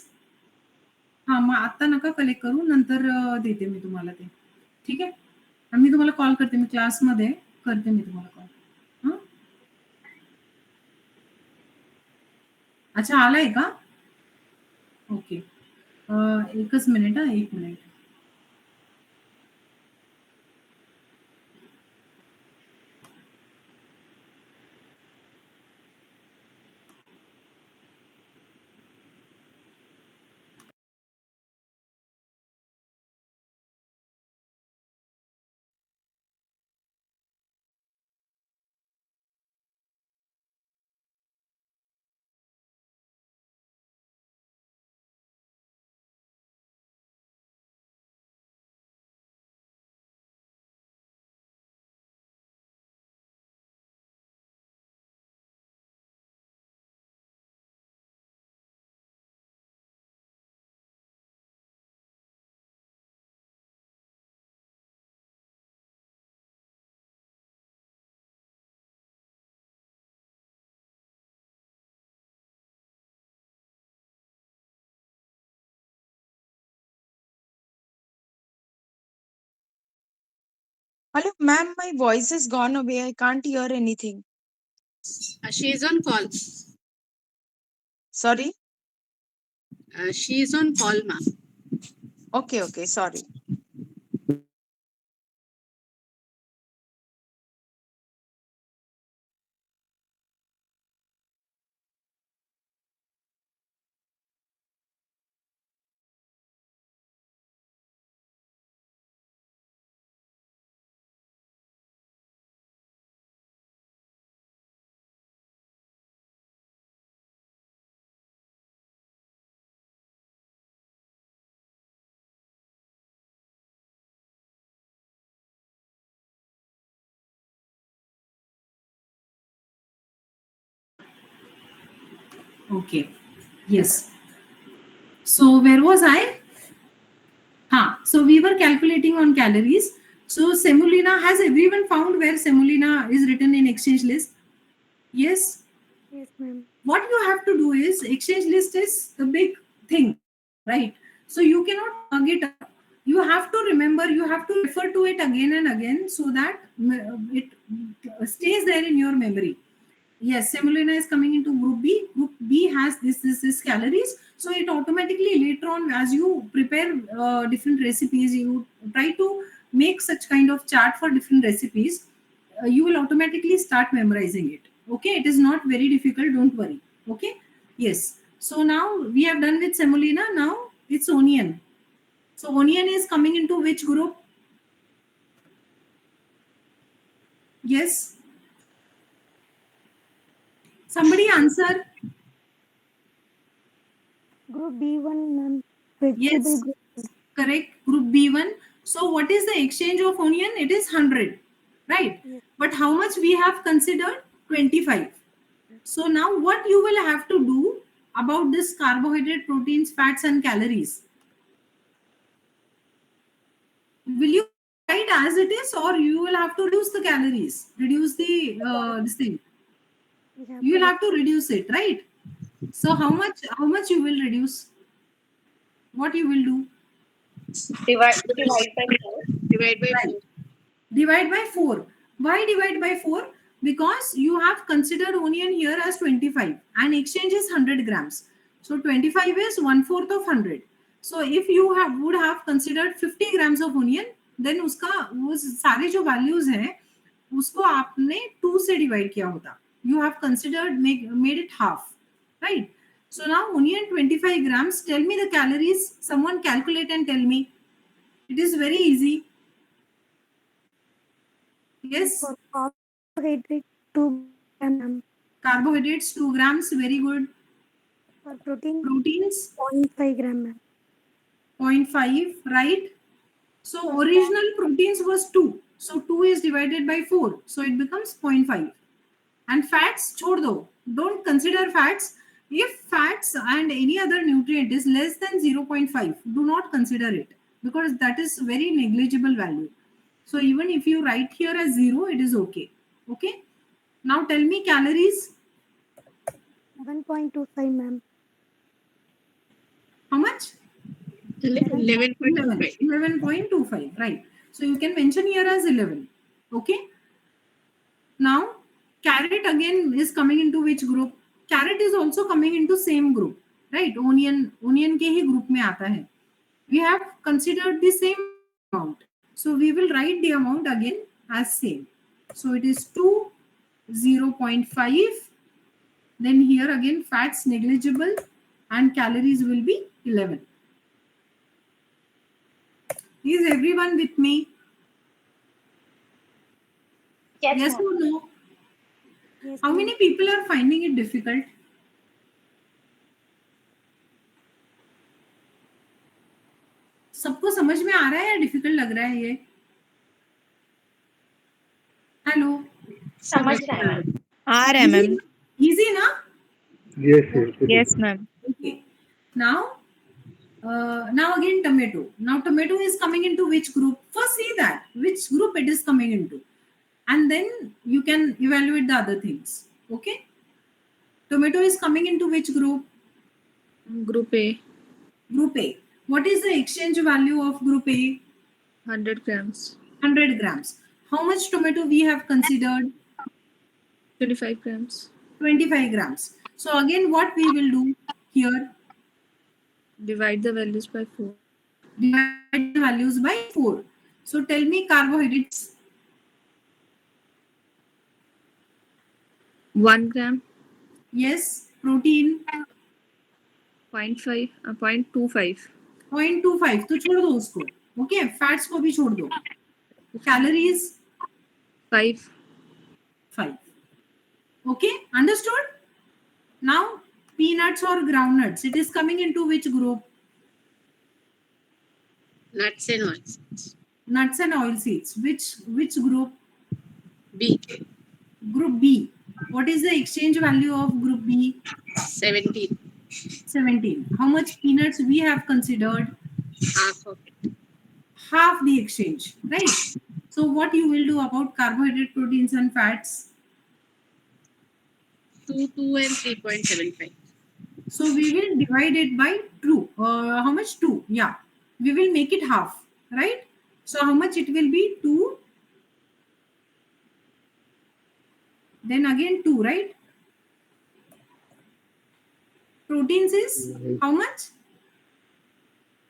हां, मग आता नका कलेक्ट करू. नंतर देते मी तुम्हाला ते. ठीक आहे? आणि मी तुम्हाला कॉल करते. मी क्लासमध्ये करते मी तुम्हाला कॉल. हां? अच्छा, आलाय का? ओके. एकच मिनिट हां, 1 minute. Hello, ma'am, my voice has gone away. I can't hear anything. She is on call. Sorry? She is on call, ma'am. Okay, sorry. Okay. Yes. So where was I? So we were calculating on calories. So semolina, has everyone found where semolina is written in exchange list? Yes. Yes, ma'am. What you have to do is, exchange list is the big thing, right? So you cannot mug it up. You have to remember, you have to refer to it again and again so that it stays there in your memory. Yes, semolina is coming into group B. Group B has this calories. So it automatically later on, as you prepare different recipes, you try to make such kind of chart for different recipes. You will automatically start memorizing it. Okay, it is not very difficult. Don't worry. Okay. Yes. So now we have done with semolina. Now it's onion. So onion is coming into which group? Yes. Somebody answer. Group B1, ma'am. Vegetable Yes. group. Correct. Group B1. So what is the exchange of onion? It is 100, right? Yes. But how much we have considered? 25. So now what you will have to do about this carbohydrate, proteins, fats and calories? Will you write as it is, or you will have to reduce the calories, reduce the this thing? We have You will to have to reduce it, right? So how much you will reduce? What you will do? Divide by 4. Divide by Right. 4. Divide by 4. Why divide by 4? Because you have considered onion here as 25 and exchange is 100 grams. So 25 is 1/4 of 100. So if you would have considered 50 grams of onion, then उसका वो सारे जो values हैं उसको आपने 2 से divide किया होता. You have considered made it half, right? So now onion 25 grams. Tell me the calories. Someone calculate and tell me. It is very easy. Yes. for carbohydrate 2 gram, ma'am. Carbohydrates 2 grams, very good. For protein Proteins 0.5 gram, ma'am. 0.5, right? So original proteins was 2. So 2 is divided by 4. So it becomes 0.5. And fats, chhod do. Don't consider fats. If fats and any other nutrient is less than 0.5, do not consider it because that is very negligible value. So even if you write here as 0, it is okay. Okay. Now tell me calories. 7.25, ma'am. How much? 11.25. 11.25, right. So you can mention here as 11. Okay. Now, carrot again is coming into which group? Carrot is also coming into same group, right? Onion के ही group में आता है. We have considered the same amount. So we will write the amount again as same. So it is 2, 0.5. Then here again fats negligible and calories will be 11. Is everyone with me? Yes ma'am. or no? Yes, How ma'am. many people are finding it difficult? सबको समझ में आ रहा है या difficult लग रहा है ये? हेलो, समझ रहा है. आ रहा है मैम. इजी ना? Yes, yes. it is. Yes ma'am. Okay. Now again tomato. Now tomato is coming into which group? First see that which group it is coming into, and then you can evaluate the other things. Okay. Tomato is coming into which group? Group A. Group A. What is the exchange value of group A? 100 grams. 100 grams. How much tomato we have considered? 25 grams. 25 grams. So again, what we will do here? Divide the values by 4. Divide the values by 4. So tell me carbohydrates. 1 gram, Yes. Protein 0.5, 0.25. 0.25. तो छोड़ दो उसको. Okay. Fats को भी छोड़ दो. Calories 5. 5. Okay. Understood? Now peanuts or groundnuts. It is coming into which group? Nuts and oils. Nuts and oil seeds. Which group? B. Group B. What is the exchange value of group B? 17. 17. How much peanuts we have considered? Half of it. Half the exchange, right? So what you will do about carbohydrate, proteins and fats? 2, 2 and 3.75. So we will divide it by 2. How much? 2. Yeah. We will make it half, right? So how much it will be? 2. Then again 2, right? Proteins is how much?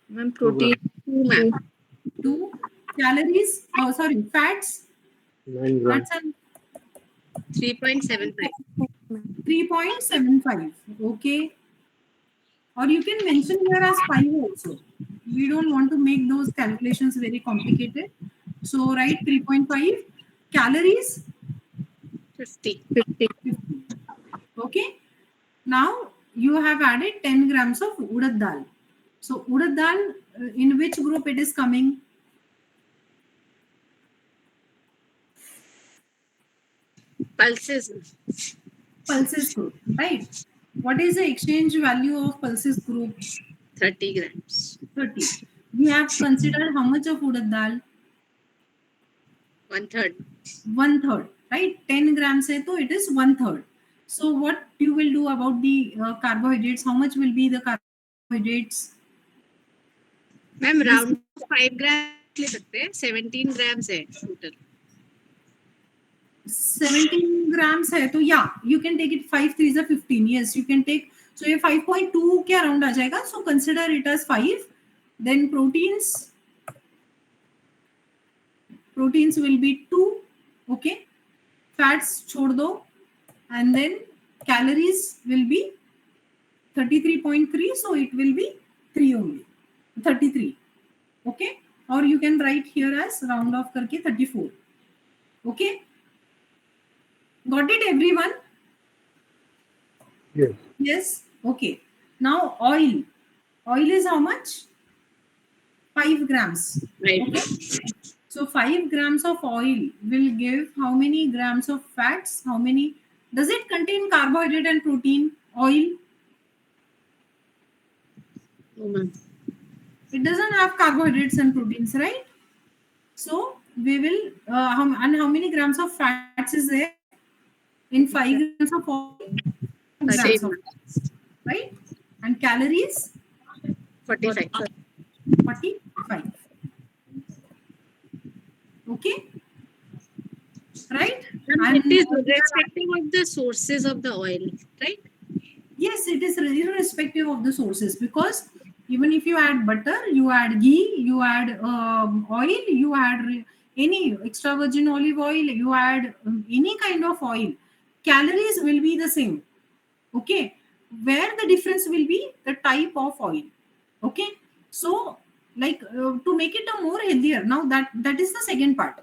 Ma'am, protein 2, ma'am. 2. Calories, oh sorry, fats, 9 grams. fats and 3.75. 3.75. Okay. Or you can mention here as 5 also. We don't want to make those calculations very complicated. So write 3.5. Calories 50. 50. 50. Okay. Now you have added 10 grams of urad dal. So urad dal, in which group it is coming? Pulses. Pulses group, right? What is the exchange value of pulses group? 30 grams. 30. We have considered how much of urad dal? 1/3. 1/3, right? 10 grams hai, so it is 1/3. So what you will do about the carbohydrates? How much will be the carbohydrates? Ma'am round 5 ग्राम ले सकते हैं. 17 grams है total. 17 grams hai, तो yeah, you can take it 5 3 is 15. Yes, you can take. So ये 5.2 के around आ जाएगा. So consider it as 5. Then proteins will be 2. Okay. Fats छोड़ दो. And then calories will be 33.3. So it will be 3 only. 33. Okay. Or you can write here as round off करके 34. Okay. Got it, everyone? Yes. Yes. Okay. Now oil. Oil is how much? 5 grams. Right. Okay. So 5 grams of oil will give how many grams of fats? How many? Does it contain carbohydrate and protein? Oil? No, ma'am. It doesn't have carbohydrates and proteins, right? So we will, and how many grams of fats is there in 5 grams of oil? 2 grams Same. of fats, right? And calories? 45. 45. Okay? Right? Ma'am, it is irrespective of the sources of the oil, right? Yes, it is irrespective of the sources, because even if you add butter, you add ghee, you add oil, you add any extra virgin olive oil, you add any kind of oil, calories will be the same. Okay, where the difference will be the type of oil. Okay, so like to make it a more healthier, now that is the second part.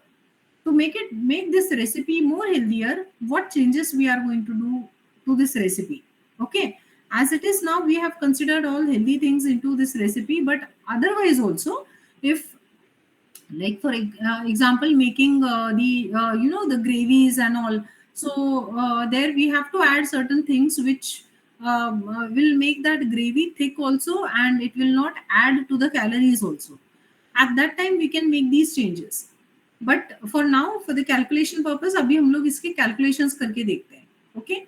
To make this recipe more healthier, what changes we are going to do to this recipe? Okay, as it is now, we have considered all healthy things into this recipe, but otherwise also, if like for example making the gravies and all, so there we have to add certain things which will make that gravy thick also, and it will not add to the calories also. At that time we can make these changes, but for now, for the calculation purpose, अभी हम लोग इसके calculations करके देखते हैं. Okay,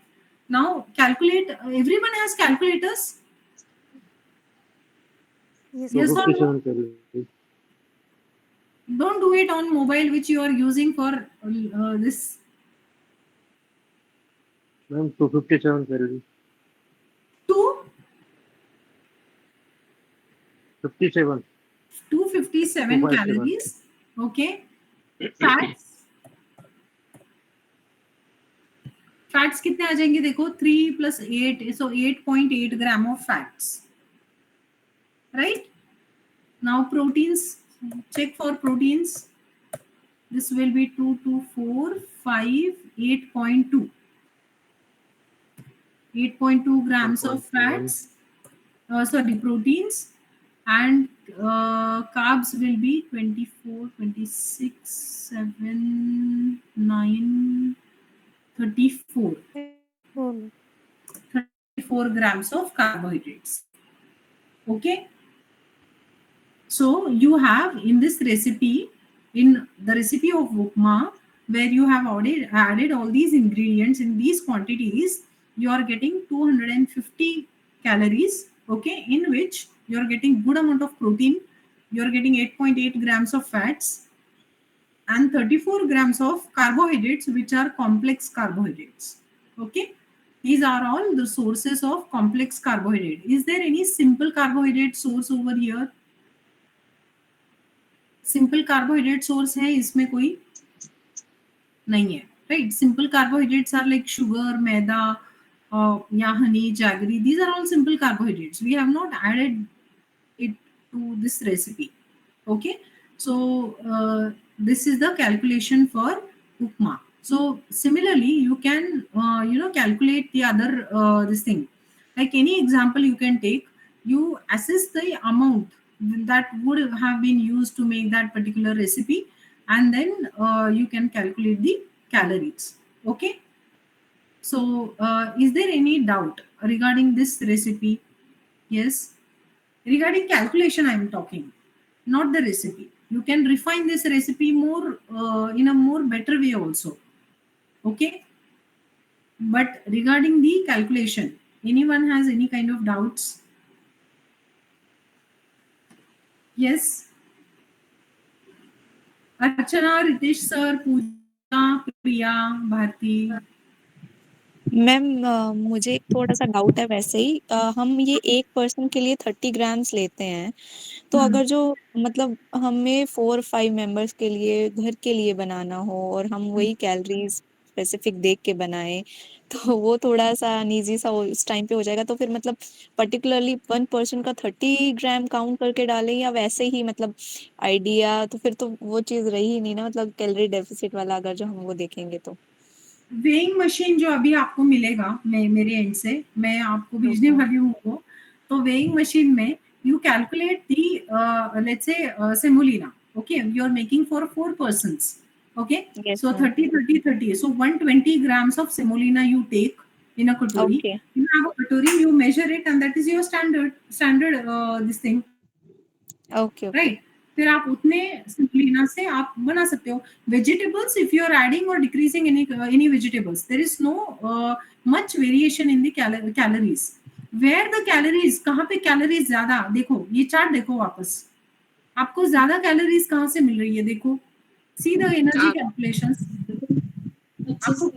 now calculate. Everyone has calculators. Yes, Yes ma'am. or no? 57 calories. Don't do it on mobile which you are using for this. Ma'am, 257 calories. 2 57. 257 257. calories. Okay. Fats कितने आ जाएंगे देखो 3 + 8 so 8.8 gram of fats right now proteins check for proteins this will be 2 2 4 5 8.2 8.2 grams of 2.1. fats sorry proteins and carbs will be 24 26 7 9 34 4. 34 grams of carbohydrates. Okay, so you have in this recipe, in the recipe of upma, where you have already added all these ingredients in these quantities, you are getting 250 calories. Okay, in which you are getting good amount of protein, you are getting 8.8 grams of fats and 34 grams of carbohydrates, which are complex carbohydrates. Okay, these are all the sources of complex carbohydrate. Is there any simple carbohydrate source over here? Simple carbohydrate source है इसमें कोई नहीं है, right? Simple carbohydrates are like sugar, maida या honey, jaggery. These are all simple carbohydrates. We have not added it to this recipe. Okay, so this is the calculation for upma. So similarly you can calculate the other this thing, like any example you can take. You assess the amount that would have been used to make that particular recipe, and then you can calculate the calories. Okay, so is there any doubt regarding this recipe? Yes, regarding calculation I am talking, not the recipe. You can refine this recipe more in a more better way also. Okay, but regarding the calculation, anyone has any kind of doubts? Yes, Archana, Ritesh sir, Pooja, Priya, Bharti. Ma'am मुझे थोड़ा सा doubt है वैसे ही हम ये एक person के लिए 30 ग्राम्स लेते हैं तो अगर जो मतलब हमें 4-5 मेंबर्स के लिए घर के लिए बनाना हो और हम वही कैलोरीज स्पेसिफिक देख के बनाए तो वो थोड़ा सा अनईजी सा उस टाइम पे हो जाएगा तो फिर मतलब पर्टिकुलरली वन पर्सन का 30 ग्राम काउंट करके डालें या वैसे ही मतलब आइडिया तो फिर तो वो चीज रही ही नहीं ना मतलब कैलोरी डेफिसिट वाला अगर जो हम वो देखेंगे तो वेइंग मशीन जो अभी आपको मिलेगा मेरे एंड से, मैं आपको भेजने वाली हूँ वो. तो वेइंग मशीन में you calculate the let's say semolina. Okay, you are making for 4 persons. Okay, Yes, so ma'am. 30 30 30, so 120 grams of semolina you take in a katori. Okay. You have a katori, you measure it, and that is your standard this thing, Okay, okay. right? फिर आप उतने semolina से आप बना सकते हो. Vegetables, if you are adding or decreasing any vegetables, there is no much variation in the calories. Where the calories, कहाँ पे calories ज्यादा, देखो ये चार्ट देखो वापस, आपको ज्यादा कैलोरीज कहाँ से मिल रही है? देखो, सी द एनर्जी कैलकुलेशंस. आपको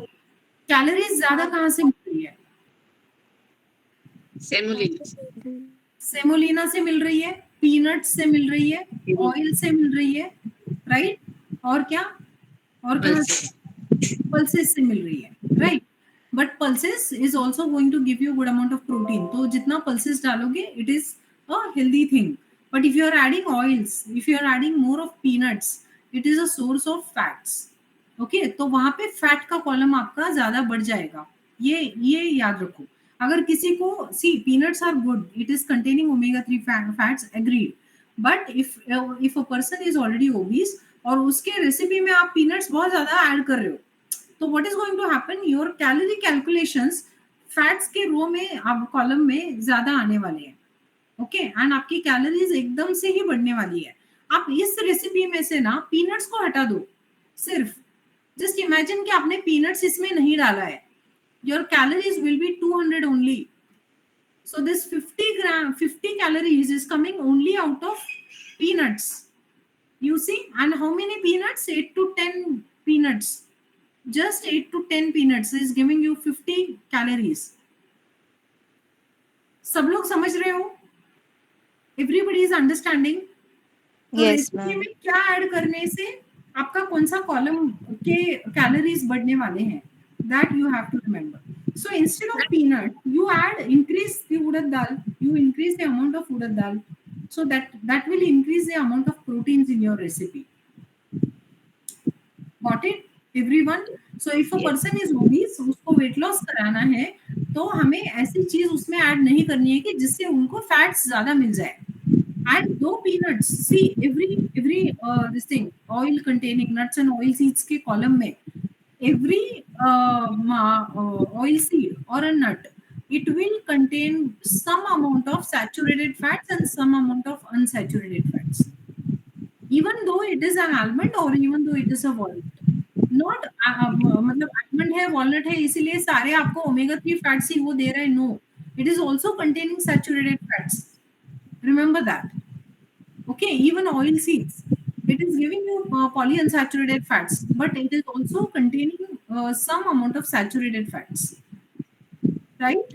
कैलोरीज ज्यादा कहाँ से मिल रही है? सेमोलिना से मिल रही है, पीनट्स से मिल रही है, ऑयल से मिल रही है, राइट? और क्या? और पल्सेस से मिल रही है, right? But pulses is also going to give you good amount of protein. तो जितना पल्सेस डालोगे it is a healthy thing. But if you are adding oils, if you are adding more of peanuts, it is a source of fats. Okay, तो वहां पे fat का column आपका ज्यादा बढ़ जाएगा. ये याद रखो. अगर किसी को, see peanuts are good, it is containing omega 3 fats, agreed. But if a person is already obese और उसके रेसिपी में आप पीनट्स बहुत ज्यादा ऐड कर रहे हो, तो what is going to happen, your calorie calculations fats के रो में, अब कॉलम में ज्यादा आने वाले हैं. ओके, एंड आपकी कैलोरीज एकदम से ही बढ़ने वाली है. आप इस रेसिपी में से ना पीनट्स को हटा दो. सिर्फ जस्ट इमेजिन कि आपने पीनट्स इसमें नहीं डाला है. Your calories will be 200 only. So this 50 calories is coming only out of peanuts. You see, and how many peanuts? 8 to 10 peanuts. Just 8 to 10 peanuts is giving you 50 calories. सब लोग समझ रहे हो? Everybody is understanding? तो Yes, recipe ma'am. में क्या add करने से आपका कौन सा कॉलम के कैलोरीज बढ़ने वाले हैं, that you have to remember. So instead of peanut, you increase the urad dal, you increase the amount of urad dal, so that will increase the amount of proteins in your recipe. Got it, everyone? So if a person is obese, उसको weight loss कराना है, तो हमें ऐसी चीज उसमें add नहीं करनी है कि जिससे उनको फैट्स ज्यादा मिल जाए. Add दो peanuts. See, every this thing, oil containing nuts and oil seeds के column में, every oil seed or a nut, it will contain some amount of saturated fats and some amount of unsaturated fats. Even though it is an almond or even though it is a walnut. Not मतलब almond है, walnut है, इसीलिए सारे आपको omega 3 fats ही वो दे रहा है. No, it is also containing saturated fats. Remember that. Okay, even oil seeds, it is giving you polyunsaturated fats, but it is also containing some amount of saturated fats. Right?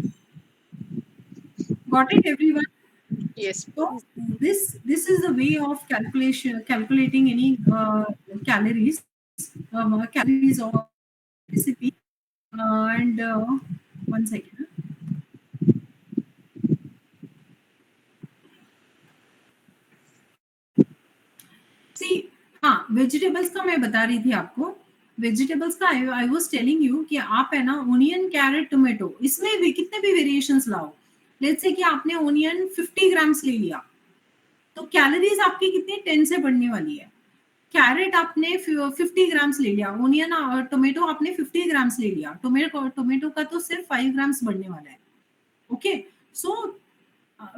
Got it, everyone? Yes. So this is the way of calculating any calories of recipe. And one second. See, हाँ, vegetables का मैं बता रही थी आपको. Vegetables का I was telling you कि आप है ना ओनियन, कैरेट, टोमेटो, इसमें भी कितने भी वेरिएशंस लाओ. लेट्स से कि आपने ओनियन 50 ग्राम्स ले लिया, तो कैलोरीज आपकी कितनी 10 से बढ़ने वाली है. कैरेट आपने 50 ग्राम्स ले लिया, ओनियन और टोमेटो आपने 50 ग्राम्स ले लिया, टोमेटो का तो सिर्फ 5 ग्राम्स बढ़ने वाला है. Okay, so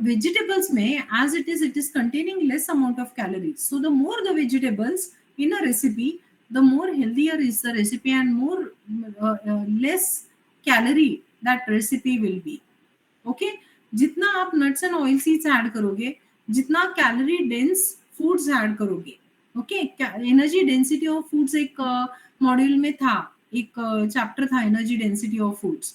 vegetables may, as it is containing less amount of calories. So the more the vegetables in a recipe, the more healthier is the recipe and more less calorie that recipe will be. Okay, जितना आप nuts and oil seeds add करोगे, जितना calorie dense foods add करोगे. Okay, energy density of foods एक module में था, एक chapter था energy density of foods.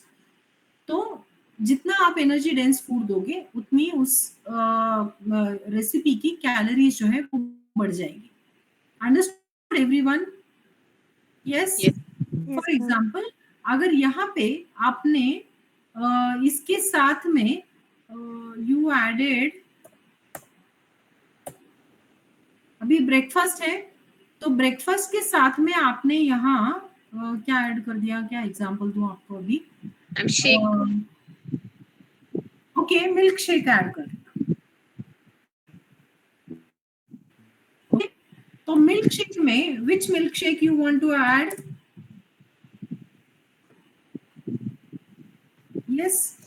तो जितना आप एनर्जी डेंस फूड दोगे उतनी उस रेसिपी की कैलोरीज जो है वो बढ़ जाएगी. Understood everyone? Yes. For example, अगर यहाँ पे आपने इसके साथ में यू एडेड, अभी ब्रेकफास्ट है, तो ब्रेकफास्ट के साथ में आपने यहाँ क्या ऐड कर दिया, क्या एग्जांपल दूं आपको अभी. ओके, मिल्क शेक ऐड कर दिया. ओके, तो मिल्क शेक में which milk shake you want to add? Yes,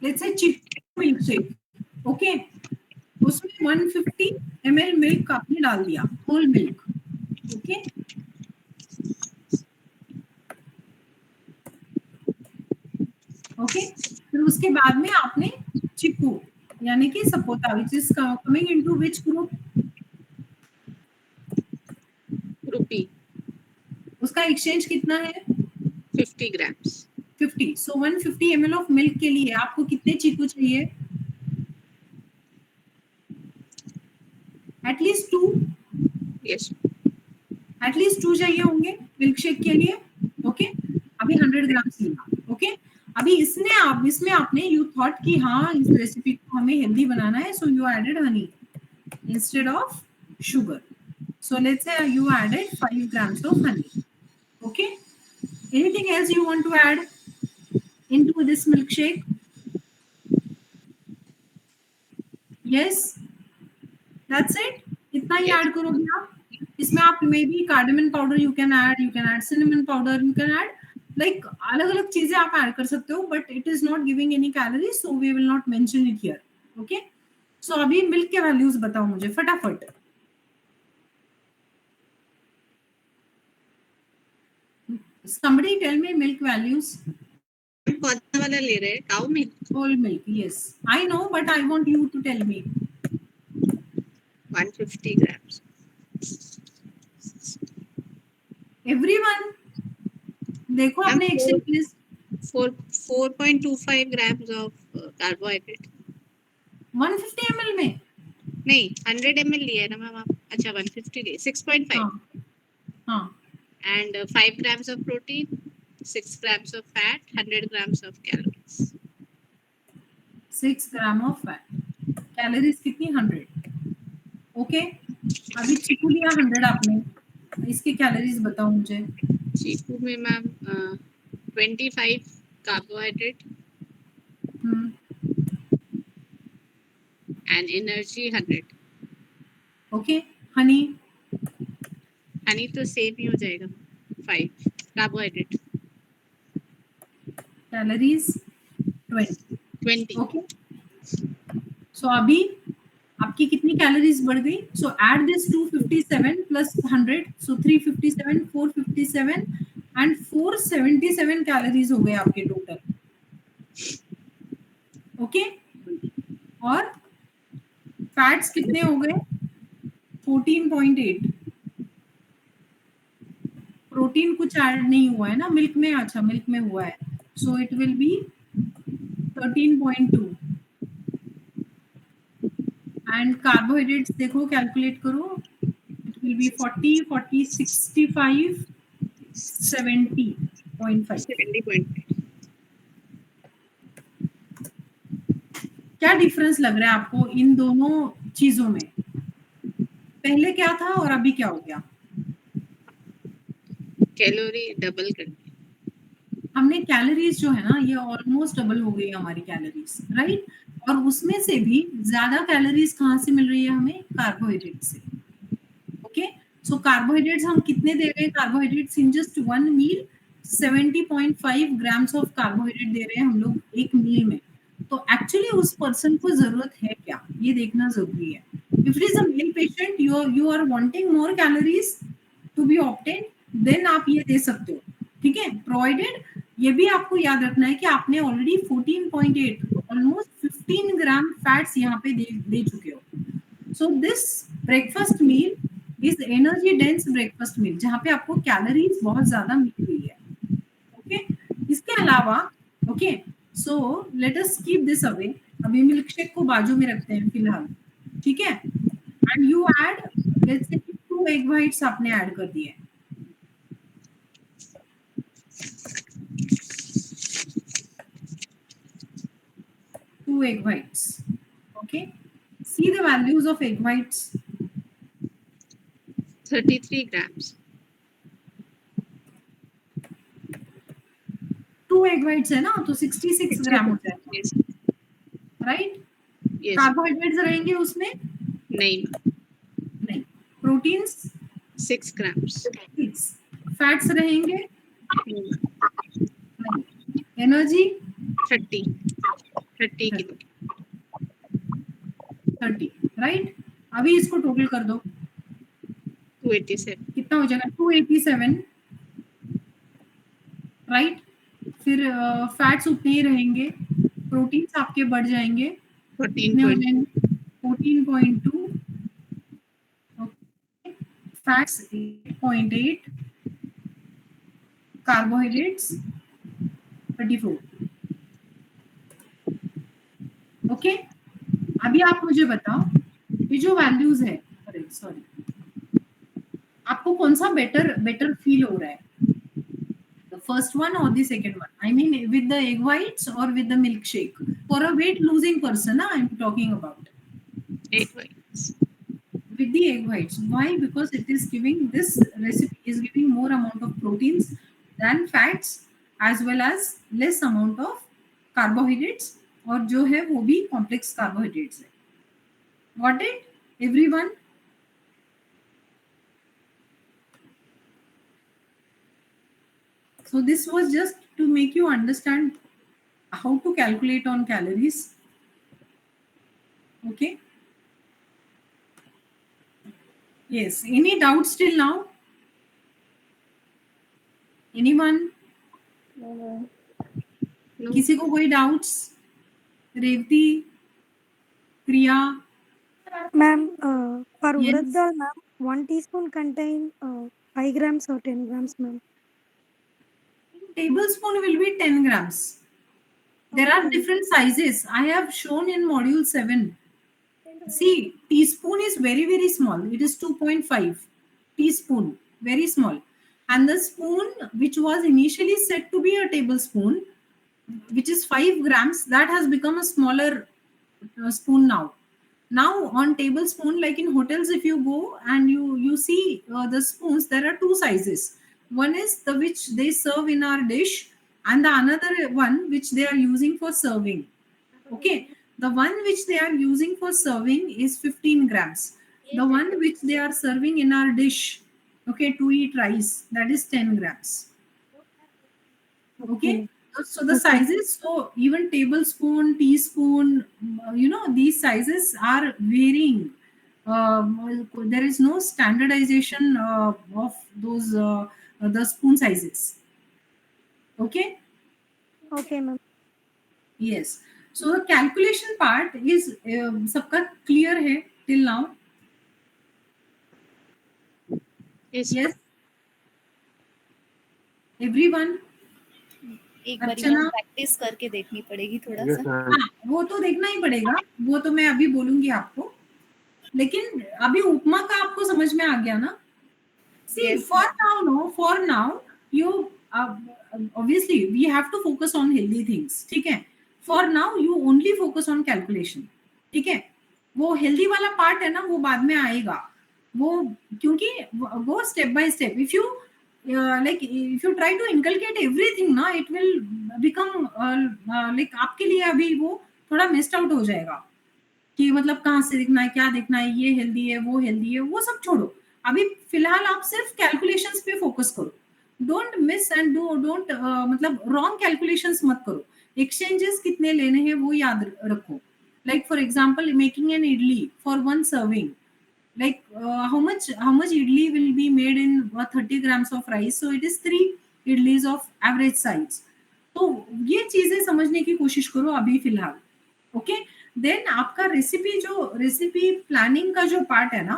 let's say chikoo milk shake. Okay, उसमें 150 ml मिल्क आपने डाल दिया, होल मिल्क. ओके, ओके, फिर उसके बाद में आपने चिकू यानी कि sapota, which is coming into which group? रुपी. उसका एक्सचेंज कितना है? 50 grams. 50. So 150 ml of milk के लिए आपको कितने चीकू चाहिए? एटलीस्ट 2. Yes. एटलीस्ट 2 चाहिए होंगे मिल्क शेक के लिए. ओके, अभी 100 ग्राम्स लिया. ओके, अभी इसमें आपने यू थॉट कि हाँ इस रेसिपी को हमें हेल्दी बनाना है, so you added honey instead of sugar. So let's say you added 5 grams of honey. Okay, anything else you want to add into this milkshake? Yes, that's it. इतना ही add करोगे आप. इसमें आप maybe cardamom powder you can add cinnamon powder, you can add like अलग अलग चीजें आप add कर सकते हो, but it is not giving any calories, so we will not mention it here. Okay, so अभी मिल्क के values बताओ मुझे फटाफट. Somebody tell me milk values. कौन सा वाला ले रहे हैं? काऊ milk. Whole milk, yes. I know, but I want you to tell me. 150 grams. Everyone देखो Ma'am, अपने Excel please. 4.25 grams of carbohydrate. 150 ml में. नहीं 100 ml लिया है ना मैम आप. अच्छा 150 लिए 6.5. हाँ हाँ. And 5 grams of protein, 6 grams of fat, 100 grams of calories. 6 gram of fat. Calories कितनी 100. ओके. अभी चीकू लिया 100 आपने. इसके कैलोरीज बताओ मुझे. चीकू में ma'am 25 carbohydrate and energy 100. Okay. Honey. Honey तो सेम ही हो जाएगा 5 carbohydrate कैलोरीज 20. 20. ओके. सो अभी आपकी कितनी कैलोरीज बढ़ गई. सो add this 257 plus 100. So 357, 457 and 477 calories हो गए आपके टोटल. ओके. और फैट्स कितने हो गए 14.8. प्रोटीन कुछ ऐड नहीं हुआ है ना मिल्क में. अच्छा मिल्क में हुआ है. So it will B 13.2. And carbohydrates देखो कैलकुलेट करो. It will B 40, 40, 65, 70.5. 70.5. क्या डिफरेंस लग रहा है आपको इन दोनों चीजों में. पहले क्या था और अभी क्या हो गया. कैलोरी डबल कर दी. हमने कैलोरीज जो है ना ये ऑलमोस्ट डबल हो गई हमारी कैलोरीज. राइट. और उसमें से भी ज्यादा कैलोरीज कहाँ से मिल रही है हमें. कार्बोहाइड्रेट से. ओके. सो कार्बोहाइड्रेट्स हम कितने दे रहे हैं. Carbohydrates in just one meal 70.5 grams of carbohydrate दे रहे हैं हम लोग एक मील में. तो एक्चुअली उस पर्सन को जरूरत है क्या ये देखना जरूरी है. If it is a male patient you are wanting more calories to be obtain then आप ये दे सकते हो. ठीक है. प्रोवाइडेड ये भी आपको याद रखना है कि आपने ऑलरेडी 14.8 ऑलमोस्ट 15 ग्राम फैट्स यहाँ पे दे चुके हो. So this breakfast meal is energy dense breakfast meal जहाँ पे आपको कैलोरीज बहुत ज्यादा मिल रही है. ओके. इसके अलावा okay. So let us keep this away. अभी मिल्क शेक को बाजू में रखते हैं फिलहाल. ठीक है. And you add let's say 2 egg whites आपने ऐड कर दिए. Two egg whites. Okay. See the values of egg whites. 33 grams. 2 egg whites है ना तो 66 ग्राम हो जाएगा. Yes. राइट. Yes. कार्बोहाइड्रेट्स रहेंगे उसमें. नहीं. नहीं. Proteins 6 grams. 6. फैट्स रहेंगे. नहीं. Energy 30 kilo. 30. राइट. अभी इसको टोटल कर दो. 287. कितना हो जाएगा 287. राइट. फिर फैट्स उतने ही रहेंगे. प्रोटीन्स आपके बढ़ जाएंगे. 14.2. फैट्स 8.8. कार्बोहाइड्रेट्स 34. ओके. अभी आप मुझे बताओ ये जो वैल्यूज है. अरे सॉरी. आपको कौन सा बेटर फील हो रहा है. द फर्स्ट वन और the second one. I mean with the egg whites और with the milk shake for a weight losing person. I am talking about 8 whites. with the egg whites. Why? Because it is giving, this recipe is giving more amount of proteins than fats as well as less amount of carbohydrates. और जो है वो भी complex carbohydrates है. Got it, everyone? So this was just to make you understand how to calculate on calories. Okay. Yes. Any doubts till now? Anyone? No. किसी को कोई doubts. Revathi, Priya, Ma'am, for Yes. urad dal, ma'am, 1 teaspoon contain 5 grams or 10 grams, ma'am. Tablespoon will be 10 grams. There are Okay. different sizes. I have shown in module 7. See, teaspoon is very, very small. It is 2.5 teaspoon, very small. And the spoon, which was initially said to be a tablespoon, which is 5 grams, that has become a smaller spoon now. Now on tablespoon, like in hotels, if you go and you see the spoons, there are two sizes. One is the which they serve in our dish, and the another one which they are using for serving. Okay, the one which they are using for serving is 15 grams. The one which they are serving in our dish, okay, to eat rice, that is 10 grams. Okay, so the sizes, so even tablespoon, teaspoon, these sizes are varying. There is no standardization of those the spoon sizes. Okay. Okay, ma'am. Yes. So the calculation part is सबका clear है till now. Yes. Yes. Everyone. एक बारी अर्चना? Ma'am practice करके देखनी पड़ेगी थोड़ा Yes, सा। ma'am. हाँ, वो तो देखना ही पड़ेगा, वो तो मैं अभी बोलूंगी आपको, लेकिन अभी उपमा का आपको समझ में आ गया ना? See, Yes, for now, you obviously we have to focus on healthy things. ठीक है? For now, you only focus on calculation. ठीक है? वो healthy वाला part है ना, वो बाद में आएगा. वो क्योंकि वो step by step. If you try to inculcate everything ना, it will become like आपके लिए अभी वो थोड़ा missed out हो जाएगा. कि मतलब कहाँ से देखना है, क्या देखना है, ये हेल्दी है, वो सब छोड़ो. अभी फिलहाल आप सिर्फ कैलकुलेशंस पे फोकस करो. डोंट मिस एंड डोंट मतलब रॉन्ग कैलकुलेशंस मत करो. एक्सचेंजेस कितने लेने हैं वो याद रखो. Like for example making an idli for one serving, like how much idli will be made in 30 grams of rice, so it is 3 idlis of average size. तो ये चीजें समझने की कोशिश करो अभी फिलहाल. ओके, देन आपका रेसिपी प्लानिंग का जो पार्ट है ना,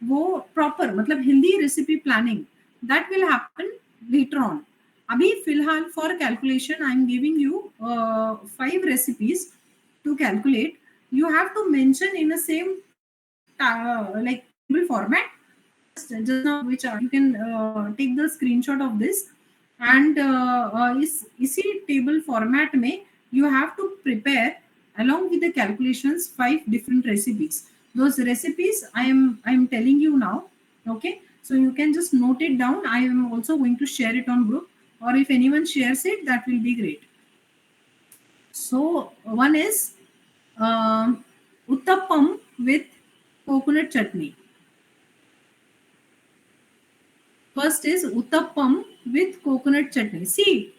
वो प्रॉपर मतलब healthy recipe planning, that will happen later on. अभी फिलहाल for calculation I am giving you 5 recipes to calculate. You have to mention in the same like table format just now, which you can take the screenshot of this, and इसी table format में you have to prepare along with the calculations 5 different recipes. Those recipes I am telling you now. Okay, so you can just note it down. I am also going to share it on group, or if anyone shares it, that will be great. So one is uttappam with coconut chutney. First is uttappam with coconut chutney. See,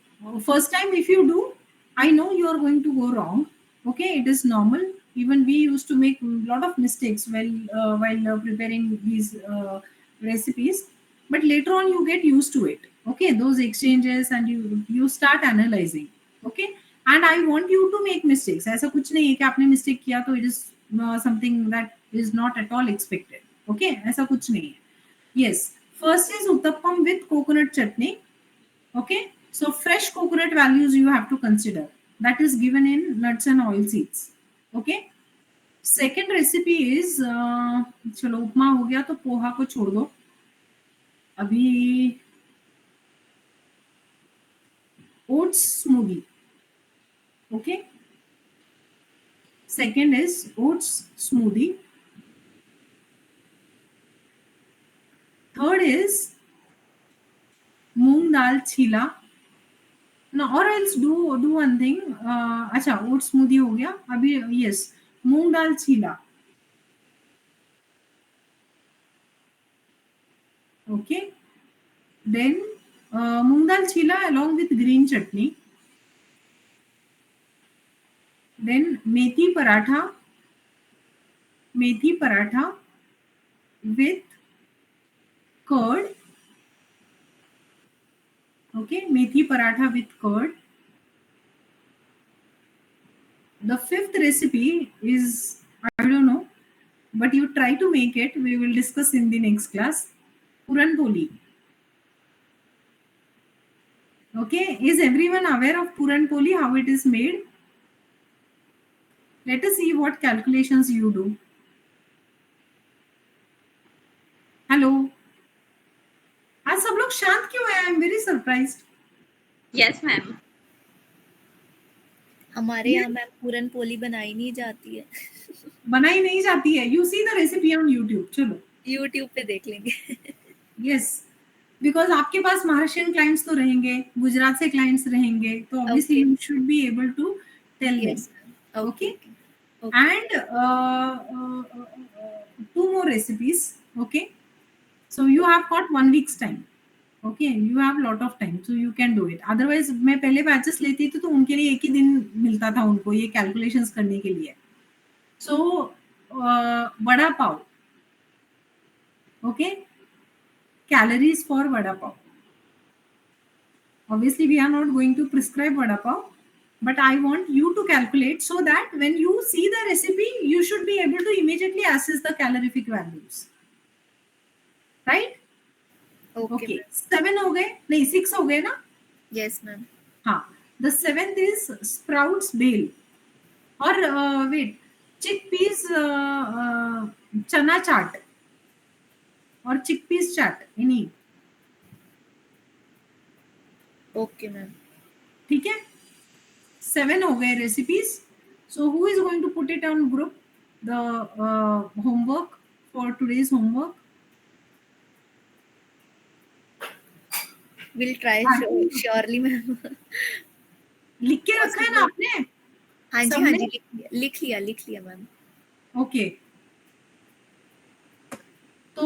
first time if you do, I know you are going to go wrong. Okay, it is normal. Even we used to make a lot of mistakes while preparing these recipes, but later on you get used to it. Okay, those exchanges, and you start analyzing. Okay, and I want you to make mistakes. ऐसा कुछ नहीं है कि आपने mistake किया तो it is something that is not at all expected. Okay, ऐसा कुछ नहीं है. Yes, first is uttappam with coconut chutney. Okay, so fresh coconut values you have to consider. That is given in nuts and oil seeds. Okay, second recipe is चलो उपमा हो गया तो पोहा को छोड़ दो अभी. Oats smoothie. Okay, second is oats smoothie. Third is moong dal छीला. No, or else do one thing. अच्छा, oat smoothie हो गया अभी. Yes, moong dal छीला. Okay, then moong dal छीला along with green chutney. Then methi paratha with curd. Okay, methi paratha with curd. The fifth recipe is, I don't know, but you try to make it. We will discuss in the next class. Puran Poli. Okay, is everyone aware of Puran Poli, how it is made? Let us see what calculations you do. Hello. आज सब लोग शांत क्यों हैं? I am very surprised. Yes, ma'am. हमारे यहाँ ma'am puran poli बनाई नहीं जाती है। बनाई नहीं जाती है. You see the recipe on YouTube. चलो. YouTube पे देख लेंगे। Yes. Because आपके पास महाराष्ट्रियन क्लाइंट्स तो रहेंगे, गुजरात से क्लाइंट्स रहेंगे, तो obviously Okay. you should be able to tell them. Yes, ma'am. Okay. Okay. And two more recipes. Okay. So you have got 1 week's time. Okay, you have lot of time, so you can do it. Otherwise, मैं पहले batches लेती थी तो उनके लिए एक ही दिन मिलता था उनको ये कैलकुलेशंस करने के लिए. So vada pav. Okay, calories for vada pav. Obviously, we are not going to prescribe vada pav, but I want you to calculate so that when you see the recipe, you should be able to immediately assess the calorific values. Right? Okay. Okay. 7 हो गए, नहीं 6 हो गए ना? Yes, ma'am. हाँ. The 7th is sprouts bale. और wait, chickpeas चना चाट और chickpeas चाट any. Okay, ma'am. ठीक है? 7 हो गए recipes. So who is going to put it on group? The homework for today's homework. We'll try surely, ma'am. लिख के रखा है ना आपने? हाँ जी, सबने? हाँ जी, लिख लिया मैम। Okay. तो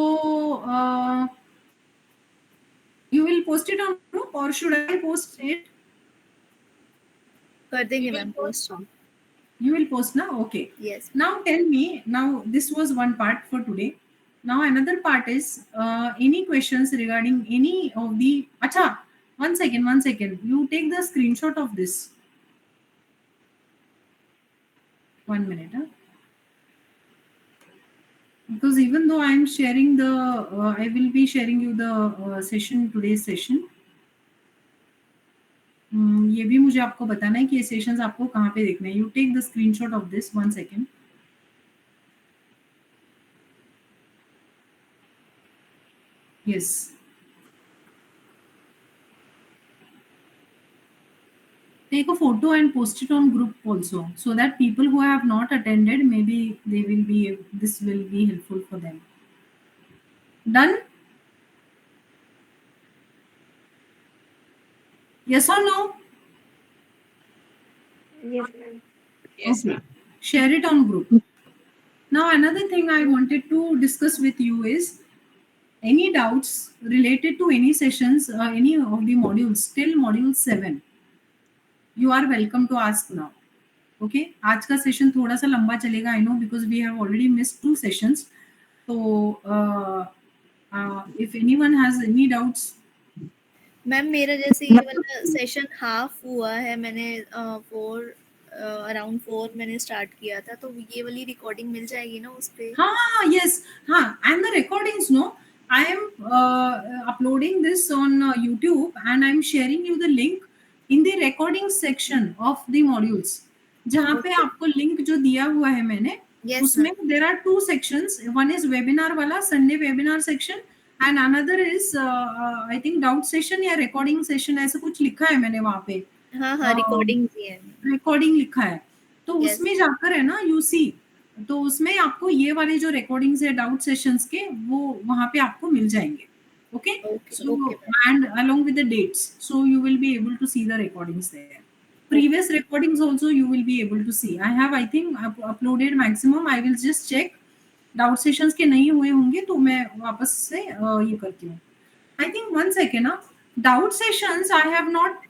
you will post it on group or should I post it? कर देंगे ma'am post. You will post now? Okay. Yes. Now tell me, now this was one part for today. Now another part is any questions regarding any of the... Acha, one second. You take the screenshot of this. 1 minute. Huh? Because even though I am sharing the... I will be sharing you the session, today's session. ये भी मुझे आपको बताना है कि ये sessions आपको कहाँ पे देखने हैं. You take the screenshot of this. 1 second. Yes. Take a photo and post it on group also, so that people who have not attended, maybe they will be, this will be helpful for them. Done? Yes or no? Yes, ma'am. Okay. Share it on group. Now another thing I wanted to discuss with you is any doubts related to any sessions, any of the modules till module 7. You are welcome to ask now. Okay, आज का session थोड़ा सा लंबा चलेगा, I know, because we have already missed 2 sessions. So if anyone has any doubts. Ma'am मेरा जैसे ये वाला सेशन हाफ हुआ है, मैंने अराउंड 4 मैंने स्टार्ट किया था, तो ये वाली रिकॉर्डिंग मिल जाएगी ना उस पे? हाँ, yes, हाँ, and the recordings, no, I am uploading this on YouTube and I am sharing you the link in the recording section of the modules. जहाँ पे आपको लिंक जो दिया हुआ है मैंने, उसमें there are 2 sections. One is webinar वाला, Sunday webinar section, and another is I think doubt session या recording session, ऐसा कुछ लिखा है मैंने वहाँ पे. हाँ रिकॉर्डिंग भी है, रिकॉर्डिंग लिखा है, तो उसमें जाकर है ना you see, तो उसमें आपको ये वाले जो रिकॉर्डिंग्स है डाउट सेशंस के, वो वहाँ पे आपको मिल जाएंगे. Okay? So, and along with the dates, so you will be able to see the recordings there. Previous recordings also you will be able to see. I have, I think, uploaded maximum. I will just check. Doubt sessions के नहीं हुए होंगे तो मैं वापस से ये करती हूँ. I think 1 second ना, doubt sessions I have not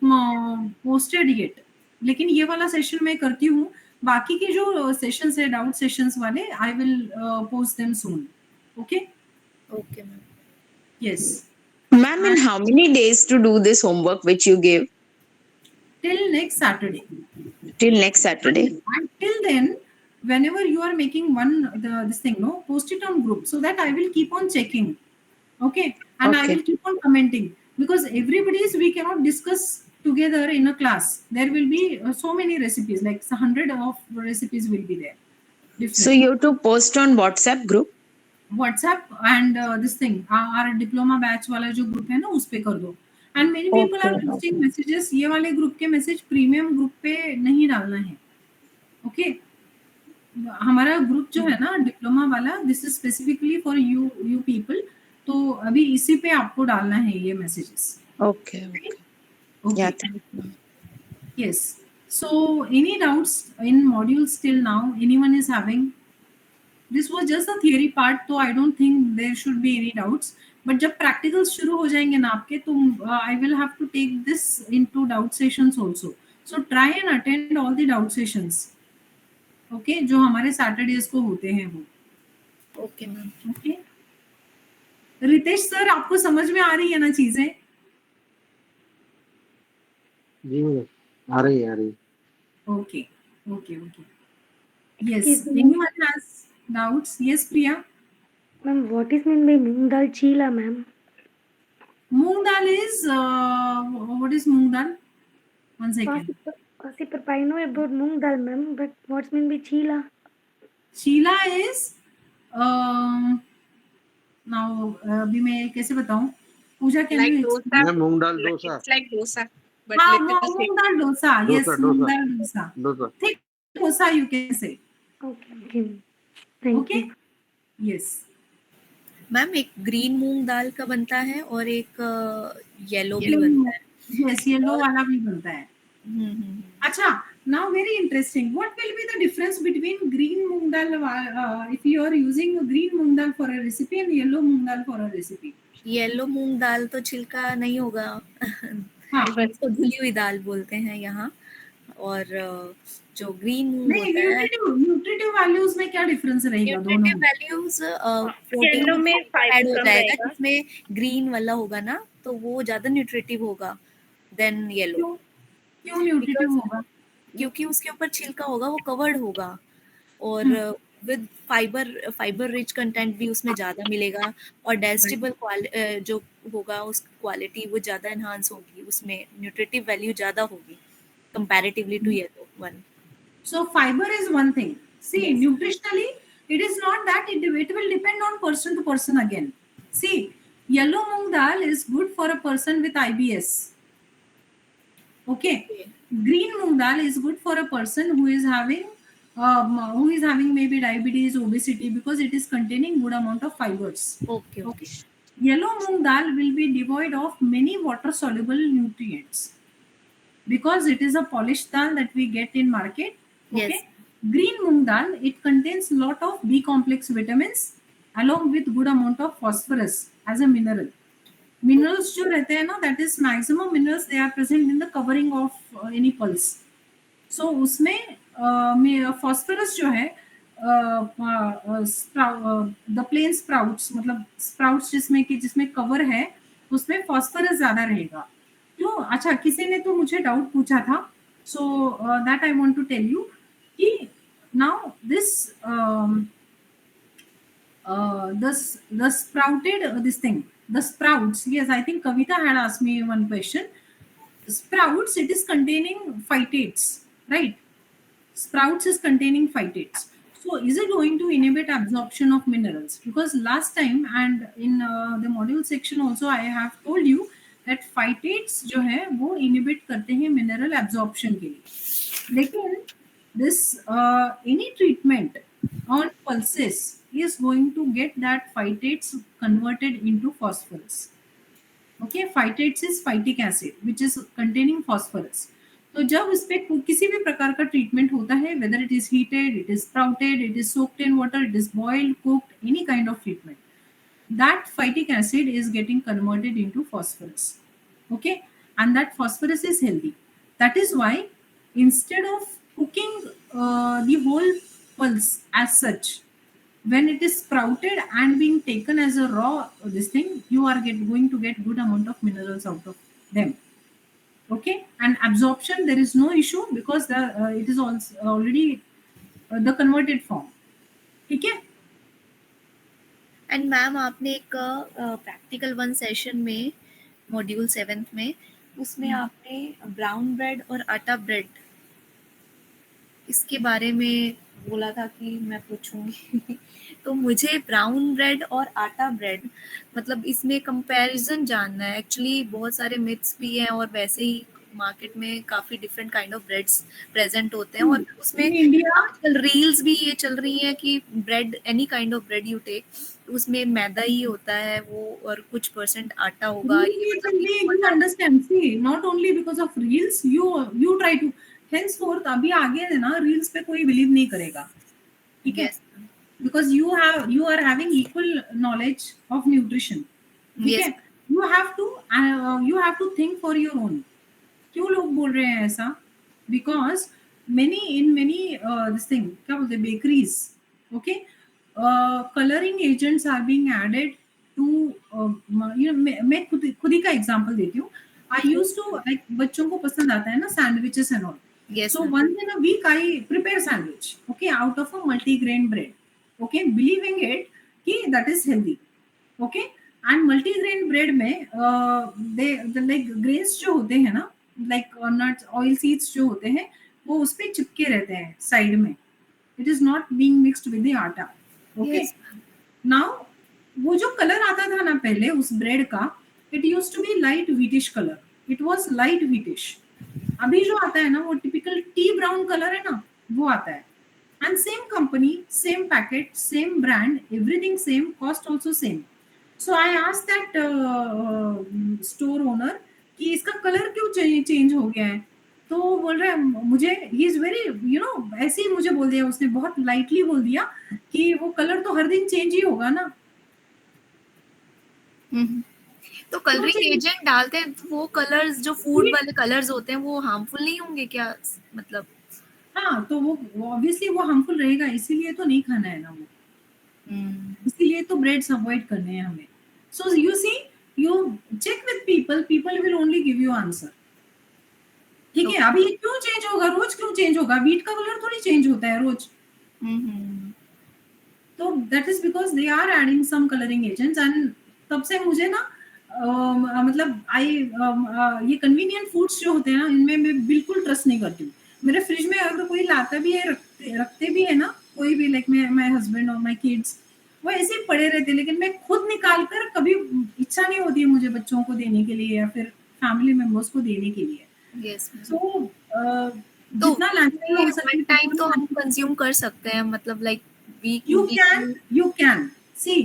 posted yet. लेकिन ये वाला सेशन मैं करती हूँ. बाकी के जो सेशंस है डाउट सेशंस वाले, I will post them soon. Okay? Okay, ma'am. Yes. Ma'am, in how many days to do this homework which you gave? Till next Saturday. Till next Saturday. Until then, whenever you are making this thing, no, post it on group so that I will keep on checking. Okay, and I Okay. will keep on commenting, because everybody's we cannot discuss together in a class. There will be so many recipes, like 100 of recipes will be there. So Different. you have to post on WhatsApp group. WhatsApp and this thing, our diploma batch वाला जो group है ना उस पे कर दो. And many people are Okay. posting messages. ये वाले group के message premium group पे नहीं डालना है. Okay. हमारा ग्रुप जो है ना डिप्लोमा वाला, this is specifically for you people. तो अभी इसी पे आपको डालना है ये messages. Okay. Okay. Yeah. Thank you. Yes. So any doubts in modules till now? Anyone is having? This was just the theory part, so I don't think there should be any doubts. But जब practicals शुरू हो जाएंगे ना आपके, तो I will have to take this into doubt sessions also. So try and attend all the doubt sessions. Okay, जो हमारे Saturdays को होते हैं वो. Okay ma'am. Okay. Ritesh sir, आपको समझ में आ रही है ना चीजें? जी मैम, आ रही है. Okay. Yes. Excuse me. Anyone has doubts? Yes, Priya. Ma'am, what is meant by moong dal chila, ma'am? Moong dal is what is moong dal? One second. Gossip, I know about moong dal, ma'am, but what's meant by chila? Sheila is now अभी मैं कैसे बताऊं? पूजा can Like you dosa. Ma'am moong dal dosa. It's like dosa, but हाँ, with the moong dal dosa. Yes, Dosa, moong dosa. dal dosa. Dosa. Thick dosa you can say. Okay. Thank Okay. you. Yes. Ma'am एक green मूंग दाल का बनता है और एक yellow भी बनता है. Yes, येलो वाला भी बनता है. हम्म. अच्छा, now very interesting. What will be the difference between green moong dal if you are using green moong dal for a recipe and yellow moong dal for a recipe? Yellow moong dal तो छिलका नहीं होगा. हाँ. इसको धुली हुई दाल बोलते हैं यहाँ. और जो ग्रीन मूंग नहीं, होता है, न्यूट्रिटिव वैल्यूज में क्या डिफरेंस रहेगा दोनों न्यूट्रिटिव में? वैल्यूज येलो में ऐड फाइबर हो कम जाएगा, रहेगा. जिसमें ग्रीन वाला होगा ना तो वो ज्यादा न्यूट्रिटिव होगा देन येलो. क्यों न्यूट्रिटिव होगा? क्योंकि उसके ऊपर छिलका होगा, वो कवर्ड होगा और विद फाइबर रिच कंटेंट भी उसमें ज़्यादा मिलेगा और डाइजेस्टेबल जो होगा उस क्वालिटी वो ज़्यादा एनहांस होगी, उसमें न्यूट्रिटिव वैल्यू ज़्यादा होगी comparatively to yellow one. So fiber is one thing. See, Yes. nutritionally, it is not that it will depend on person to person again. See, yellow moong dal is good for a person with IBS. Okay. Green moong dal is good for a person who is having maybe diabetes, obesity, because it is containing good amount of fibers. Okay. Yellow moong dal will be devoid of many water soluble nutrients because it is a polished dal that we get in market. Okay. Yes. Green moong dal, it contains lot of B complex vitamins along with good amount of phosphorus as a mineral. Minerals जो रहते हैं ना, that is maximum minerals they are present in the covering of any pulse. So उसमें phosphorus जो है the plain sprouts, मतलब sprouts जिसमें cover है उसमें phosphorus ज़्यादा रहेगा. क्यों? अच्छा, किसी ने तो मुझे डाउट पूछा था, so that I want to tell you कि now this the sprouted this thing, the sprouts, yes, I think Kavita had asked me one question. Sprouts, it is containing phytates, right? Sprouts is containing phytates. So is it going to inhibit absorption of minerals? Because last time and in the module section also I have told you that phytates जो है वो inhibit करते हैं mineral absorption के लिए. लेकिन this any treatment on pulses is going to get that phytates converted into phosphorus. Okay, phytates is phytic acid which is containing phosphorus. तो जब इस पे किसी भी प्रकार का ट्रीटमेंट होता है, whether it is heated, it is sprouted, it is soaked in water, it is boiled, cooked, any kind of treatment, that phytic acid is getting converted into phosphorus. Okay, and that phosphorus is healthy. That is why instead of cooking the whole pulse as such, when it is sprouted and being taken as a raw this thing, you are going to get good amount of minerals out of them. Okay, and absorption there is no issue because it is also already the converted form, ठीक है। And ma'am आपने एक practical 1 session में module 7th में उसमें आपने brown bread और आटा ब्रेड इसके बारे में बोला था कि मैं पूछूंगी तो मुझे ब्राउन ब्रेड और आटा ब्रेड मतलब इसमें कंपैरिजन जानना है। एक्चुअली बहुत सारे मिथ्स भी हैं और वैसे ही मार्केट में काफी different kind of breads present होते हैं और उसमें इन इंडिया आजकल रील्स भी ये चल रही हैं कि bread any kind of bread you take उसमें मैदा ही होता है वो और कुछ परसेंट आटा होगा। ये you understand, see, not only because of reels, you try to, henceforth अभी आगे है ना reels पे कोई believe नहीं करेगा, ठीक है, because you are having equal knowledge of nutrition, ठीक है, you have to think for your own। क्यों लोग बोल रहे हैं ऐसा? Because many this thing क्या बोलते हैं bakeries, okay, coloring agents are being added to you know, मैं खुद ही का एग्जांपल देती हूँ। I used to like बच्चों को पसंद आता है ना sandwiches and all, so once in a week I prepare sandwich, okay, out of a multi-grain bread, okay, believing it कि that is healthy, okay, and multi-grain bread में the like grains जो होते हैं ना, like nuts, oil seeds जो होते हैं वो उस पे चिपके रहते हैं साइड में, it is not being mixed with the आटा, okay। now वो जो कलर आता था ना पहले उस ब्रेड का, it used to be light wheatish color, it was light wheatish। अभी जो आता है ना वो टिपिकल टी ब्राउन कलर है ना, वो आता है, and same company, same packet, same brand, everything same, cost also same। so I asked that store owner कि इसका कलर क्यों चेंज हो गया है, तो वो बोल रहा है मुझे, he is very you know, ऐसे ही मुझे बोल दिया उसने, बहुत लाइटली बोल दिया कि वो कलर तो हर दिन चेंज ही होगा ना। तो कलरिंग एजेंट डालते हैं तो वो कलर्स जो फूड वाले कलर्स होते हैं वो हार्मफुल नहीं होंगे क्या, मतलब? हाँ, तो वो ऑब्वियसली वो हार्मफुल रहेगा, इसीलिए तो नहीं खाना है ना वो, इसीलिए तो ब्रेड्स अवॉइड करने हैं हमें। So you see, you check with people will only give you answer, ठीक है। अभी क्यों चेंज होगा, रोज क्यों चेंज होगा, वीट का कलर थोड़ी चेंज होता है रोज, तो that is because they are adding some colouring agents. And तब से मुझे ना मतलब ये कन्वीनियंट फूड्स जो होते हैं ना इनमें मैं बिल्कुल ट्रस्ट नहीं करती हूँ। मेरे फ्रिज में अगर कोई लाता भी है, रखते भी है ना कोई भी, लाइक माय हस्बैंड और माय किड्स, वो ऐसे ही पड़े रहते, लेकिन मैं खुद निकाल कर कभी इच्छा नहीं होती है मुझे बच्चों को देने के लिए या फिर फैमिली मेंबर्स को देने के लिए। सो जितना लैंग्वेज हो सके टाइम तो हम कंज्यूम कर सकते हैं, मतलब like you can see,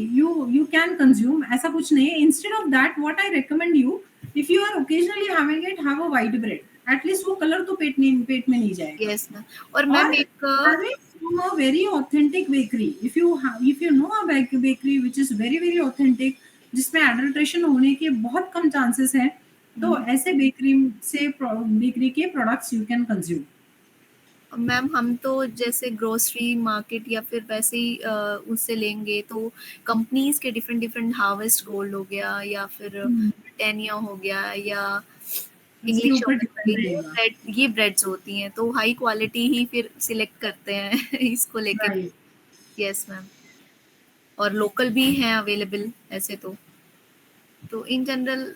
you can consume, ऐसा कुछ नहीं है। instead of that what I recommend you, if you are occasionally having it, have a white bread, at least वो कलर तो पेट में नहीं जाएगा। yes ना। और मैम एक from a very authentic bakery, if you know a bakery which is very authentic, जिसमें adulteration होने के बहुत कम chances हैं, तो ऐसे बेकरी के products you can consume. Ma'am हम तो जैसे ग्रोसरी मार्केट या फिर वैसे ही उससे लेंगे तो कंपनीज के डिफरेंट हार्वेस्ट गोल्ड हो गया या फिर ब्रिटानिया हो गया या इंग्लिश ब्रेड, ये ब्रेड्स होती हैं तो हाई क्वालिटी ही फिर सिलेक्ट करते हैं इसको लेके। यस मैम, और लोकल भी हैं अवेलेबल ऐसे तो इन जनरल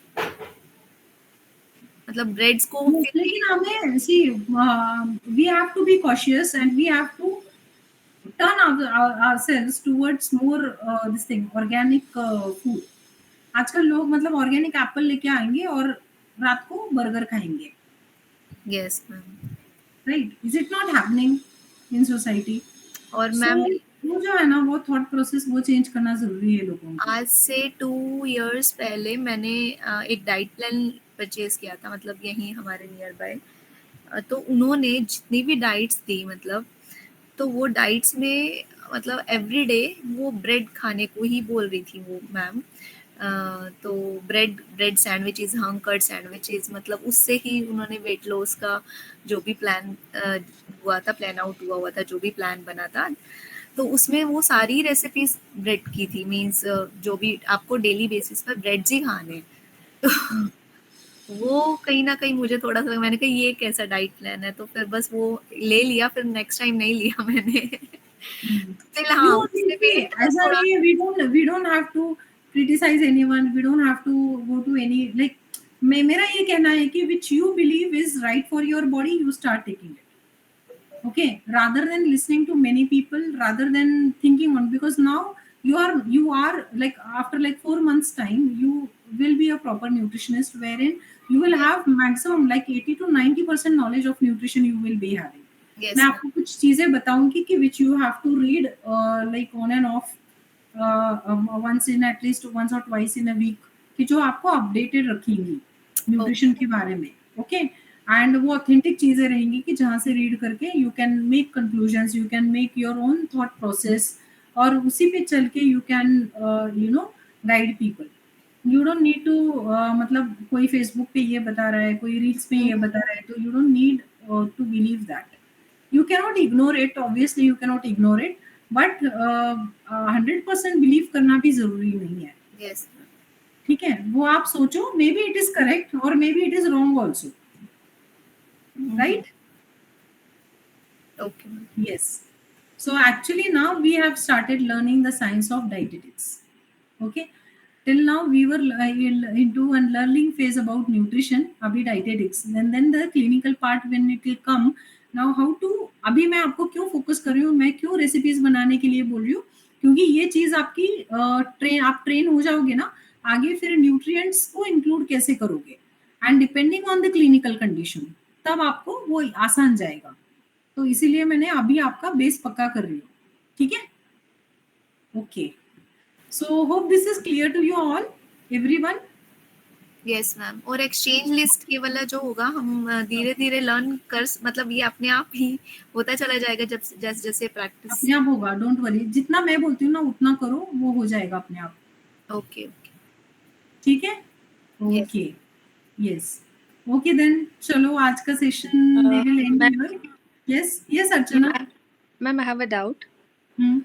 मतलब ब्रेड्स को लेकिन हमें see we have to be cautious and we have to turn ourselves towards more this thing organic food। आजकल लोग मतलब ऑर्गेनिक एप्पल लेके आएंगे और रात को बर्गर खाएंगे। Yes ma'am, right, is it not happening in society? और मैम वो जो है ना वो थॉट प्रोसेस वो चेंज करना जरूरी है लोगों को। आज से 2 इयर्स पहले मैंने एक डाइट प्लान परचेज किया था, मतलब यहीं हमारे नियर बाय, तो उन्होंने जितनी भी डाइट्स दी मतलब तो वो डाइट्स में मतलब एवरीडे वो ब्रेड खाने को ही बोल रही थी वो मैम। तो ब्रेड सैंडविचेस, हंकर्ड सैंडविचेस, मतलब उससे ही उन्होंने वेट लॉस का जो भी प्लान प्लान आउट हुआ था, जो भी प्लान बना था, तो उसमें वो सारी रेसिपीज ब्रेड की थी। मींस जो भी आपको डेली बेसिस पर ब्रेड्स ही खाने वो कहीं ना कहीं मुझे थोड़ा सा, मैंने कहा ये कैसा डाइट प्लान है, तो फिर बस वो ले लिया, फिर नेक्स्ट टाइम नहीं लिया मैंने। फिर हाँ, उससे भी ऐसा थोड़ा नहीं है, we don't have to criticize anyone, we don't have to go to any like मेरा ये कहना है कि which you believe is right for your body, you start taking it. Okay, rather than listening to many people, rather than thinking on, because now you are like after like 4 months time you will be a proper nutritionist, wherein you will have maximum like 80 to 90% knowledge of nutrition you will be having. yes, मैं आपको कुछ चीजें बताऊंगी कि which you have to read like on and off once in at least once or twice in a week, कि जो आपको updated रखेंगी न्यूट्रिशन के बारे में. ओके, एंड वो ऑथेंटिक चीजें रहेंगी कि जहाँ से रीड करके you can make conclusions, you can make your own thought process, और उसी पे चल के you can you know guide people. You don't need to मतलब कोई फेसबुक पे ये बता रहा है, कोई रील्स पे ये बता रहा है, तो you don't need to believe that. You cannot ignore it, obviously you cannot ignore it, but 100% believe करना भी जरूरी नहीं है. yes, ठीक है, वो आप सोचो, maybe it is correct और maybe it is wrong also, right? okay, Yes. So actually now we have started learning the science of dietetics. Okay. Till now we were into a learning phase about nutrition, abhi dietetics, and then the clinical part when it will come. Now how to, अभी मैं आपको क्यों focus कर रही हूँ, मैं क्यों recipes बनाने के लिए बोल रही हूँ, क्योंकि ये चीज आपकी आप ट्रेन हो जाओगे ना, आगे फिर न्यूट्रिएंट्स को इंक्लूड कैसे करोगे, and depending on the clinical condition, तब आपको वो आसान जाएगा. तो इसीलिए मैंने अभी आपका बेस पक्का कर रही हूँ. ठीक है, okay. So hope this is clear to you all, everyone. yes ma'am. और एक्सचेंज लिस्ट के वाला जो होगा, हम धीरे धीरे लर्न कर, मतलब ये अपने आप ही होता चला जाएगा जब जैसे जैसे प्रैक्टिस. अपने आप होगा, डोंट वरी, जितना मैं बोलती हूँ ना उतना करो, वो हो जाएगा अपने आप. ओके ओके, ठीक है, ओके, यस, ओके देन चलो आज का session we will end here. Yes yes Archana. Ma'am I have a doubt. Hmm,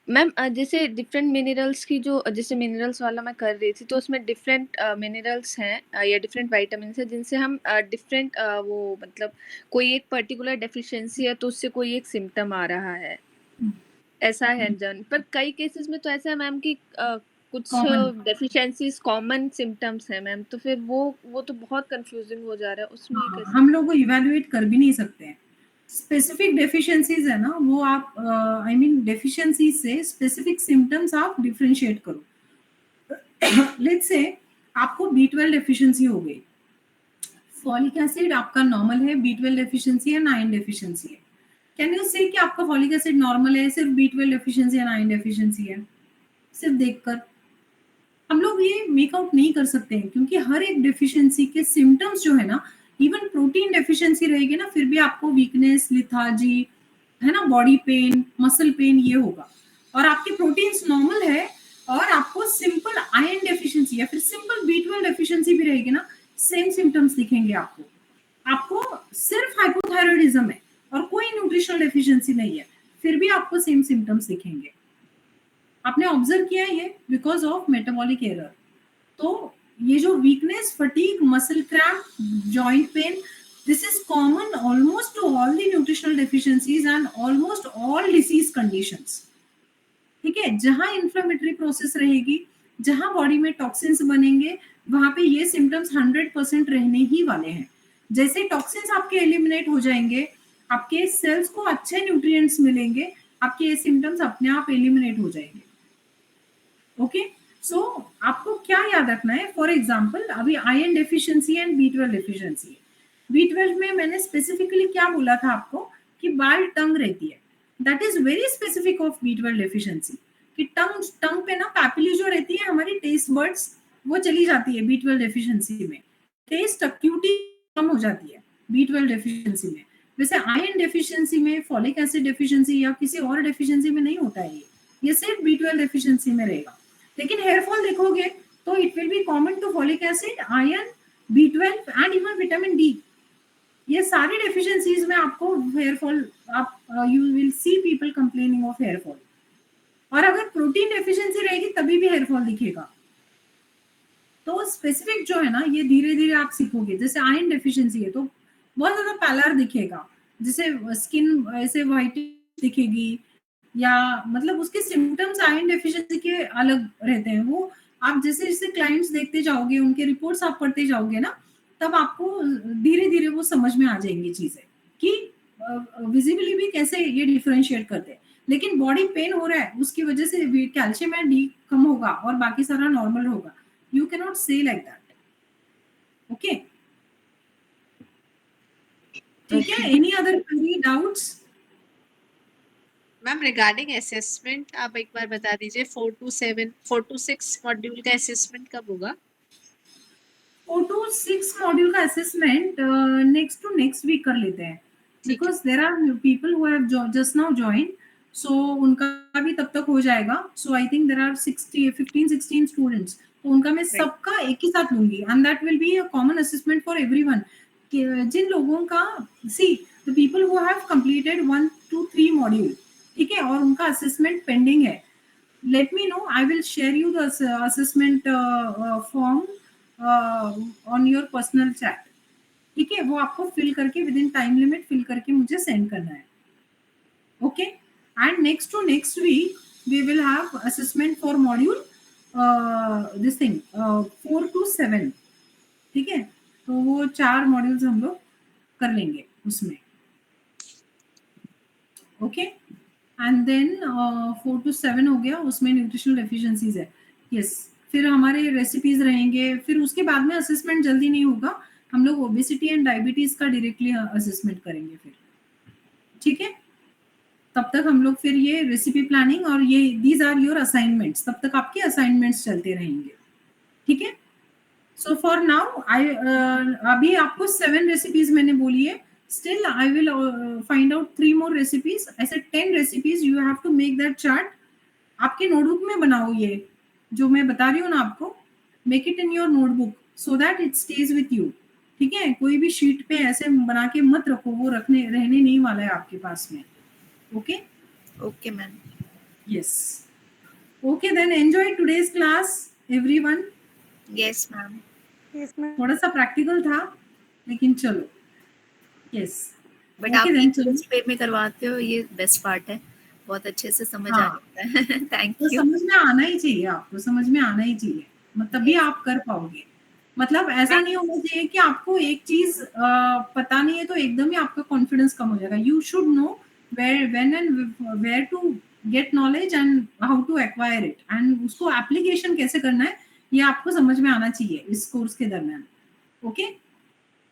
ma'am जैसे डिफरेंट मिनरल्स की जो, जैसे मिनरल्स वाला मैं कर रही थी, तो उसमें डिफरेंट मिनरल्स हैं या डिफरेंट विटामिन हैं जिनसे हम डिफरेंट वो मतलब कोई एक पर्टिकुलर डेफिशिएंसी है तो उससे कोई एक सिम्टम आ रहा है, ऐसा है जन. पर कई केसेस में तो ऐसा है मैम कि कुछ Common. डेफिशिएंसीज कॉमन सिम्टम्स हैं मैम, तो फिर वो तो बहुत कंफ्यूजिंग हो जा रहा है उसमें. कैसे हम लोग को इवैल्यूएट कर भी नहीं सकते हैं. स्पेसिफिक डेफिशिएंसीज है ना, वो आप आई मीन डेफिशिएंसी से स्पेसिफिक सिम्टम्स आप डिफरेंशिएट करो. लेट्स से आपको B12 डेफिशिएंसी हो गई, फॉलिक एसिड आपका नॉर्मल है, B12 डेफिशिएंसी है, आयरन डेफिशिएंसी है. कैन यू से कि आपका फॉलिक एसिड नॉर्मल है, सिर्फ B12 डेफिशिएंसी है, आयरन डेफिशिएंसी है? सिर्फ देखकर हम लोग ये मेक आउट नहीं कर सकते हैं, क्योंकि हर एक डेफिशिएंसी के सिम्टम्स जो है ना, इवन प्रोटीन डेफिशिएंसी रहेगी ना, फिर भी आपको वीकनेस, लिथार्जी, है ना, बॉडी पेन, मसल पेन, ये होगा. और आपके प्रोटीन्स नॉर्मल है और आपको सिंपल आयरन डेफिशिएंसी या फिर सिंपल B12 डेफिशिएंसी भी रहेगी ना, सेम सिम्टम्स दिखेंगे आपको. आपको सिर्फ हाइपोथायरॉयडिज्म है और कोई न्यूट्रिशनल डेफिशिएंसी नहीं है, फिर भी आपको सेम सिम्टम्स दिखेंगे. आपने ऑब्जर्व किया है ये, बिकॉज ऑफ मेटाबॉलिक एरर. तो ये जो weakness, fatigue, muscle cramp, joint pain, this is common almost two all the nutritional deficiencies and almost all disease conditions. ठीक है, जहां इंफ्लेमेटरी प्रोसेस रहेगी, जहां बॉडी में टॉक्सिन्स बनेंगे, वहां पे ये सिम्टम्स 100% रहने ही वाले हैं. जैसे टॉक्सिन्स आपके एलिमिनेट हो जाएंगे, आपके सेल्स को अच्छे न्यूट्रिएंट्स मिलेंगे, आपके ये सिम्टम्स अपने आप एलिमिनेट हो जाएंगे. ओके, सो आपको क्या याद रखना है, फॉर एग्जाम्पल अभी iron deficiency and B12 deficiency. B12 में मैंने स्पेसिफिकली क्या बोला था आपको, कि बाल टंग रहती है, that is very specific of B12 deficiency. कि टंग पे ना पैपिली जो रहती है हमारी टेस्ट बर्ड्स, वो चली जाती है B12 डेफिशिएंसी में. टेस्ट अक्यूटी कम हो जाती है B12 डेफिशिएंसी में. वैसे आयरन डेफिशिएंसी में, फॉलिक एसिड डेफिशिएंसी या किसी और डेफिशिएंसी में नहीं होता है ये सिर्फ B12 डेफिशिएंसी में रहेगा. लेकिन हेयर फॉल देखोगे तो it will be common to folic acid, iron, B12 and even vitamin D. ये सारी डेफिशिएंसीज में आपको हेयर फॉल, आप you will see people complaining of hair fall. और अगर प्रोटीन डेफिशिएंसी रहेगी तभी भी हेयर फॉल दिखेगा. तो स्पेसिफिक जो है ना ये धीरे धीरे आप सीखोगे। जैसे आयरन डेफिशिएंसी है तो बहुत ज्यादा पैलर दिखेगा, जैसे स्किन ऐसे व्हाइट दिखेगी, या मतलब उसके सिम्टम्स आयरन डेफिशिएंसी के अलग रहते हैं। वो आप जैसे जैसे क्लाइंट्स देखते जाओगे, उनके रिपोर्ट्स आप पढ़ते जाओगे ना, तब आपको धीरे धीरे वो समझ में आ जाएंगी चीजें कि विजिबली भी कैसे ये डिफरेंशिएट करते हैं। लेकिन बॉडी पेन हो रहा है उसकी वजह से कैल्शियम एंड डी कम होगा और बाकी सारा नॉर्मल होगा, यू कैन नॉट से लाइक दैट। ओके, ठीक है। Any other query, doubts? Ma'am regarding assessment आप एक बार बता दीजिए, 4 to 6 मॉड्यूल का असेसमेंट कब होगा? 4 to 6 मॉड्यूल का assessment next to next week कर लेते हैं, because there are people who have just now join, so उनका भी तब तक हो जाएगा। So I think there are 15-16 students, तो उनका मैं सबका एक ही साथ लूंगी, and that will be a common assessment for everyone. जिन लोगों का see the people who have completed 1 to 3 module, ठीक है, और उनका असेसमेंट पेंडिंग है, let me know, I will share you the assessment form on your personal chat, ठीक है। वो आपको फिल करके within time limit fill करके मुझे सेंड करना है। Okay, and next to next week we will have assessment for module this thing 4 to 7, ठीक है। तो वो 4 मॉड्यूल्स हम लोग कर लेंगे उसमें। ओके, एंड देन 4 to 7 हो गया, उसमें न्यूट्रिशनल डेफिशिएंसीज है। यस, फिर हमारे रेसिपीज रहेंगे, फिर उसके बाद में असेसमेंट जल्दी नहीं होगा, हम लोग ओबेसिटी एंड डायबिटीज का डायरेक्टली असेसमेंट करेंगे फिर, ठीक है। तब तक हम लोग फिर ये रेसिपी प्लानिंग और ये दीज आर योर असाइनमेंट्स, तब तक आपके असाइनमेंट्स चलते रहेंगे, ठीक है। सो फॉर नाउ आई अभी आपको 7 रेसिपीज मैंने बोली है, still I will find out 3 more recipes, ऐसे 10 recipes you have to make that chart। आपके नोटबुक में बनाओ, ये जो मैं बता रही हूँ ना आपको, make it in your notebook so that it stays with you, ठीक है। कोई भी शीट पे ऐसे बना के मत रखो, वो रहने नहीं वाला है आपके पास में। Okay okay ma'am. Yes, okay then enjoy today's class everyone. Yes ma'am. Yes, ma'am. थोड़ा सा प्रैक्टिकल था लेकिन चलो, यस। बट आप इंग्लिश वे में करवाते हो, ये बेस्ट पार्ट है, बहुत अच्छे से समझ आ जाता है। थैंक तो यू। समझ में आना ही चाहिए, आपको समझ में आना ही चाहिए, मतलब तभी आप कर पाओगे। मतलब ऐसा नहीं होना चाहिए कि आपको एक चीज पता नहीं है तो एकदम ही आपका कॉन्फिडेंस कम हो जाएगा। You should know when and where to get knowledge and how to acquire it, and उसको एप्लीकेशन कैसे करना है ये आपको समझ में आना चाहिए इस कोर्स के दरमियान। ओके,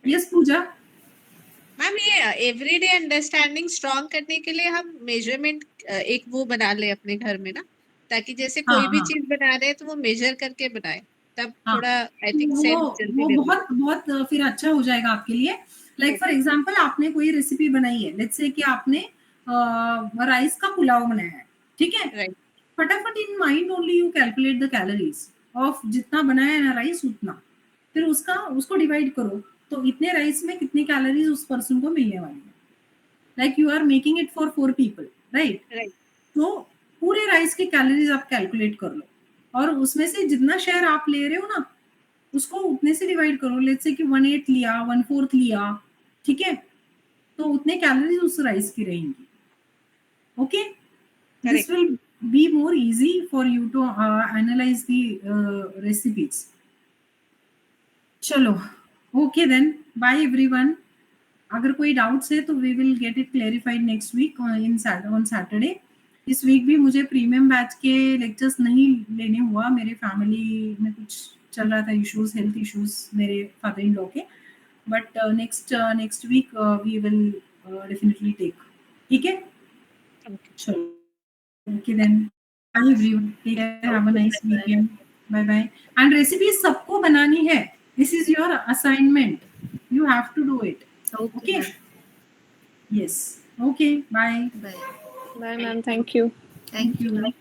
यस पूजा। मैम ये एवरीडे अंडरस्टैंडिंग स्ट्रॉन्ग करने के लिए हम मेजरमेंट एक वो बना ले अपने घर में ना, ताकि जैसे कोई भी चीज बना रहे हैं तो वो मेजर करके बनाए, तब थोड़ा आई थिंक सेंस जल्दी वो डेवलप। बहुत फिर अच्छा हो जाएगा आपके लिए। लाइक फॉर एग्जांपल आपने कोई रेसिपी बनाई है, लेट्स से कि आपने राइस का पुलाव बनाया है, ठीक है। राइट, फटाफट in mind only you calculate the calories of जितना बनाया है ना राइस उतना, फिर उसको डिवाइड करो, तो इतने राइस में कितनी कैलोरीज उस पर्सन को मिलने वाली है। Like you are making it for 4 people, right. तो पूरे राइस की कैलोरीज आप कैलकुलेट कर लो, और उसमें से जितना शेयर आप ले रहे हो ना उसको उतने से डिवाइड करो। लेट्स से कि 1/8 लिया, 1/4 लिया, ठीक है, तो उतने कैलोरीज उस राइस की रहेंगी। Okay, this will be more easy for you to analyse the recipes. चलो, ओके देन, बाय एवरीवन। अगर कोई डाउट्स है तो we will get it clarified next week on Saturday. इस वीक भी मुझे प्रीमियम बैच के लेक्चर्स नहीं लेने हुआ, मेरे फैमिली में कुछ चल रहा था इश्यूज, हेल्थ इश्यूज मेरे फादर इन लॉ के, but next week we will definitely take, ठीक है। चलो, okay then, bye everyone, take care, have a nice weekend, bye bye. And recipe सबको बनानी है, this is your assignment, you have to do it. Okay. Yes. Okay. Bye. Bye, ma'am. Thank you. Thank you.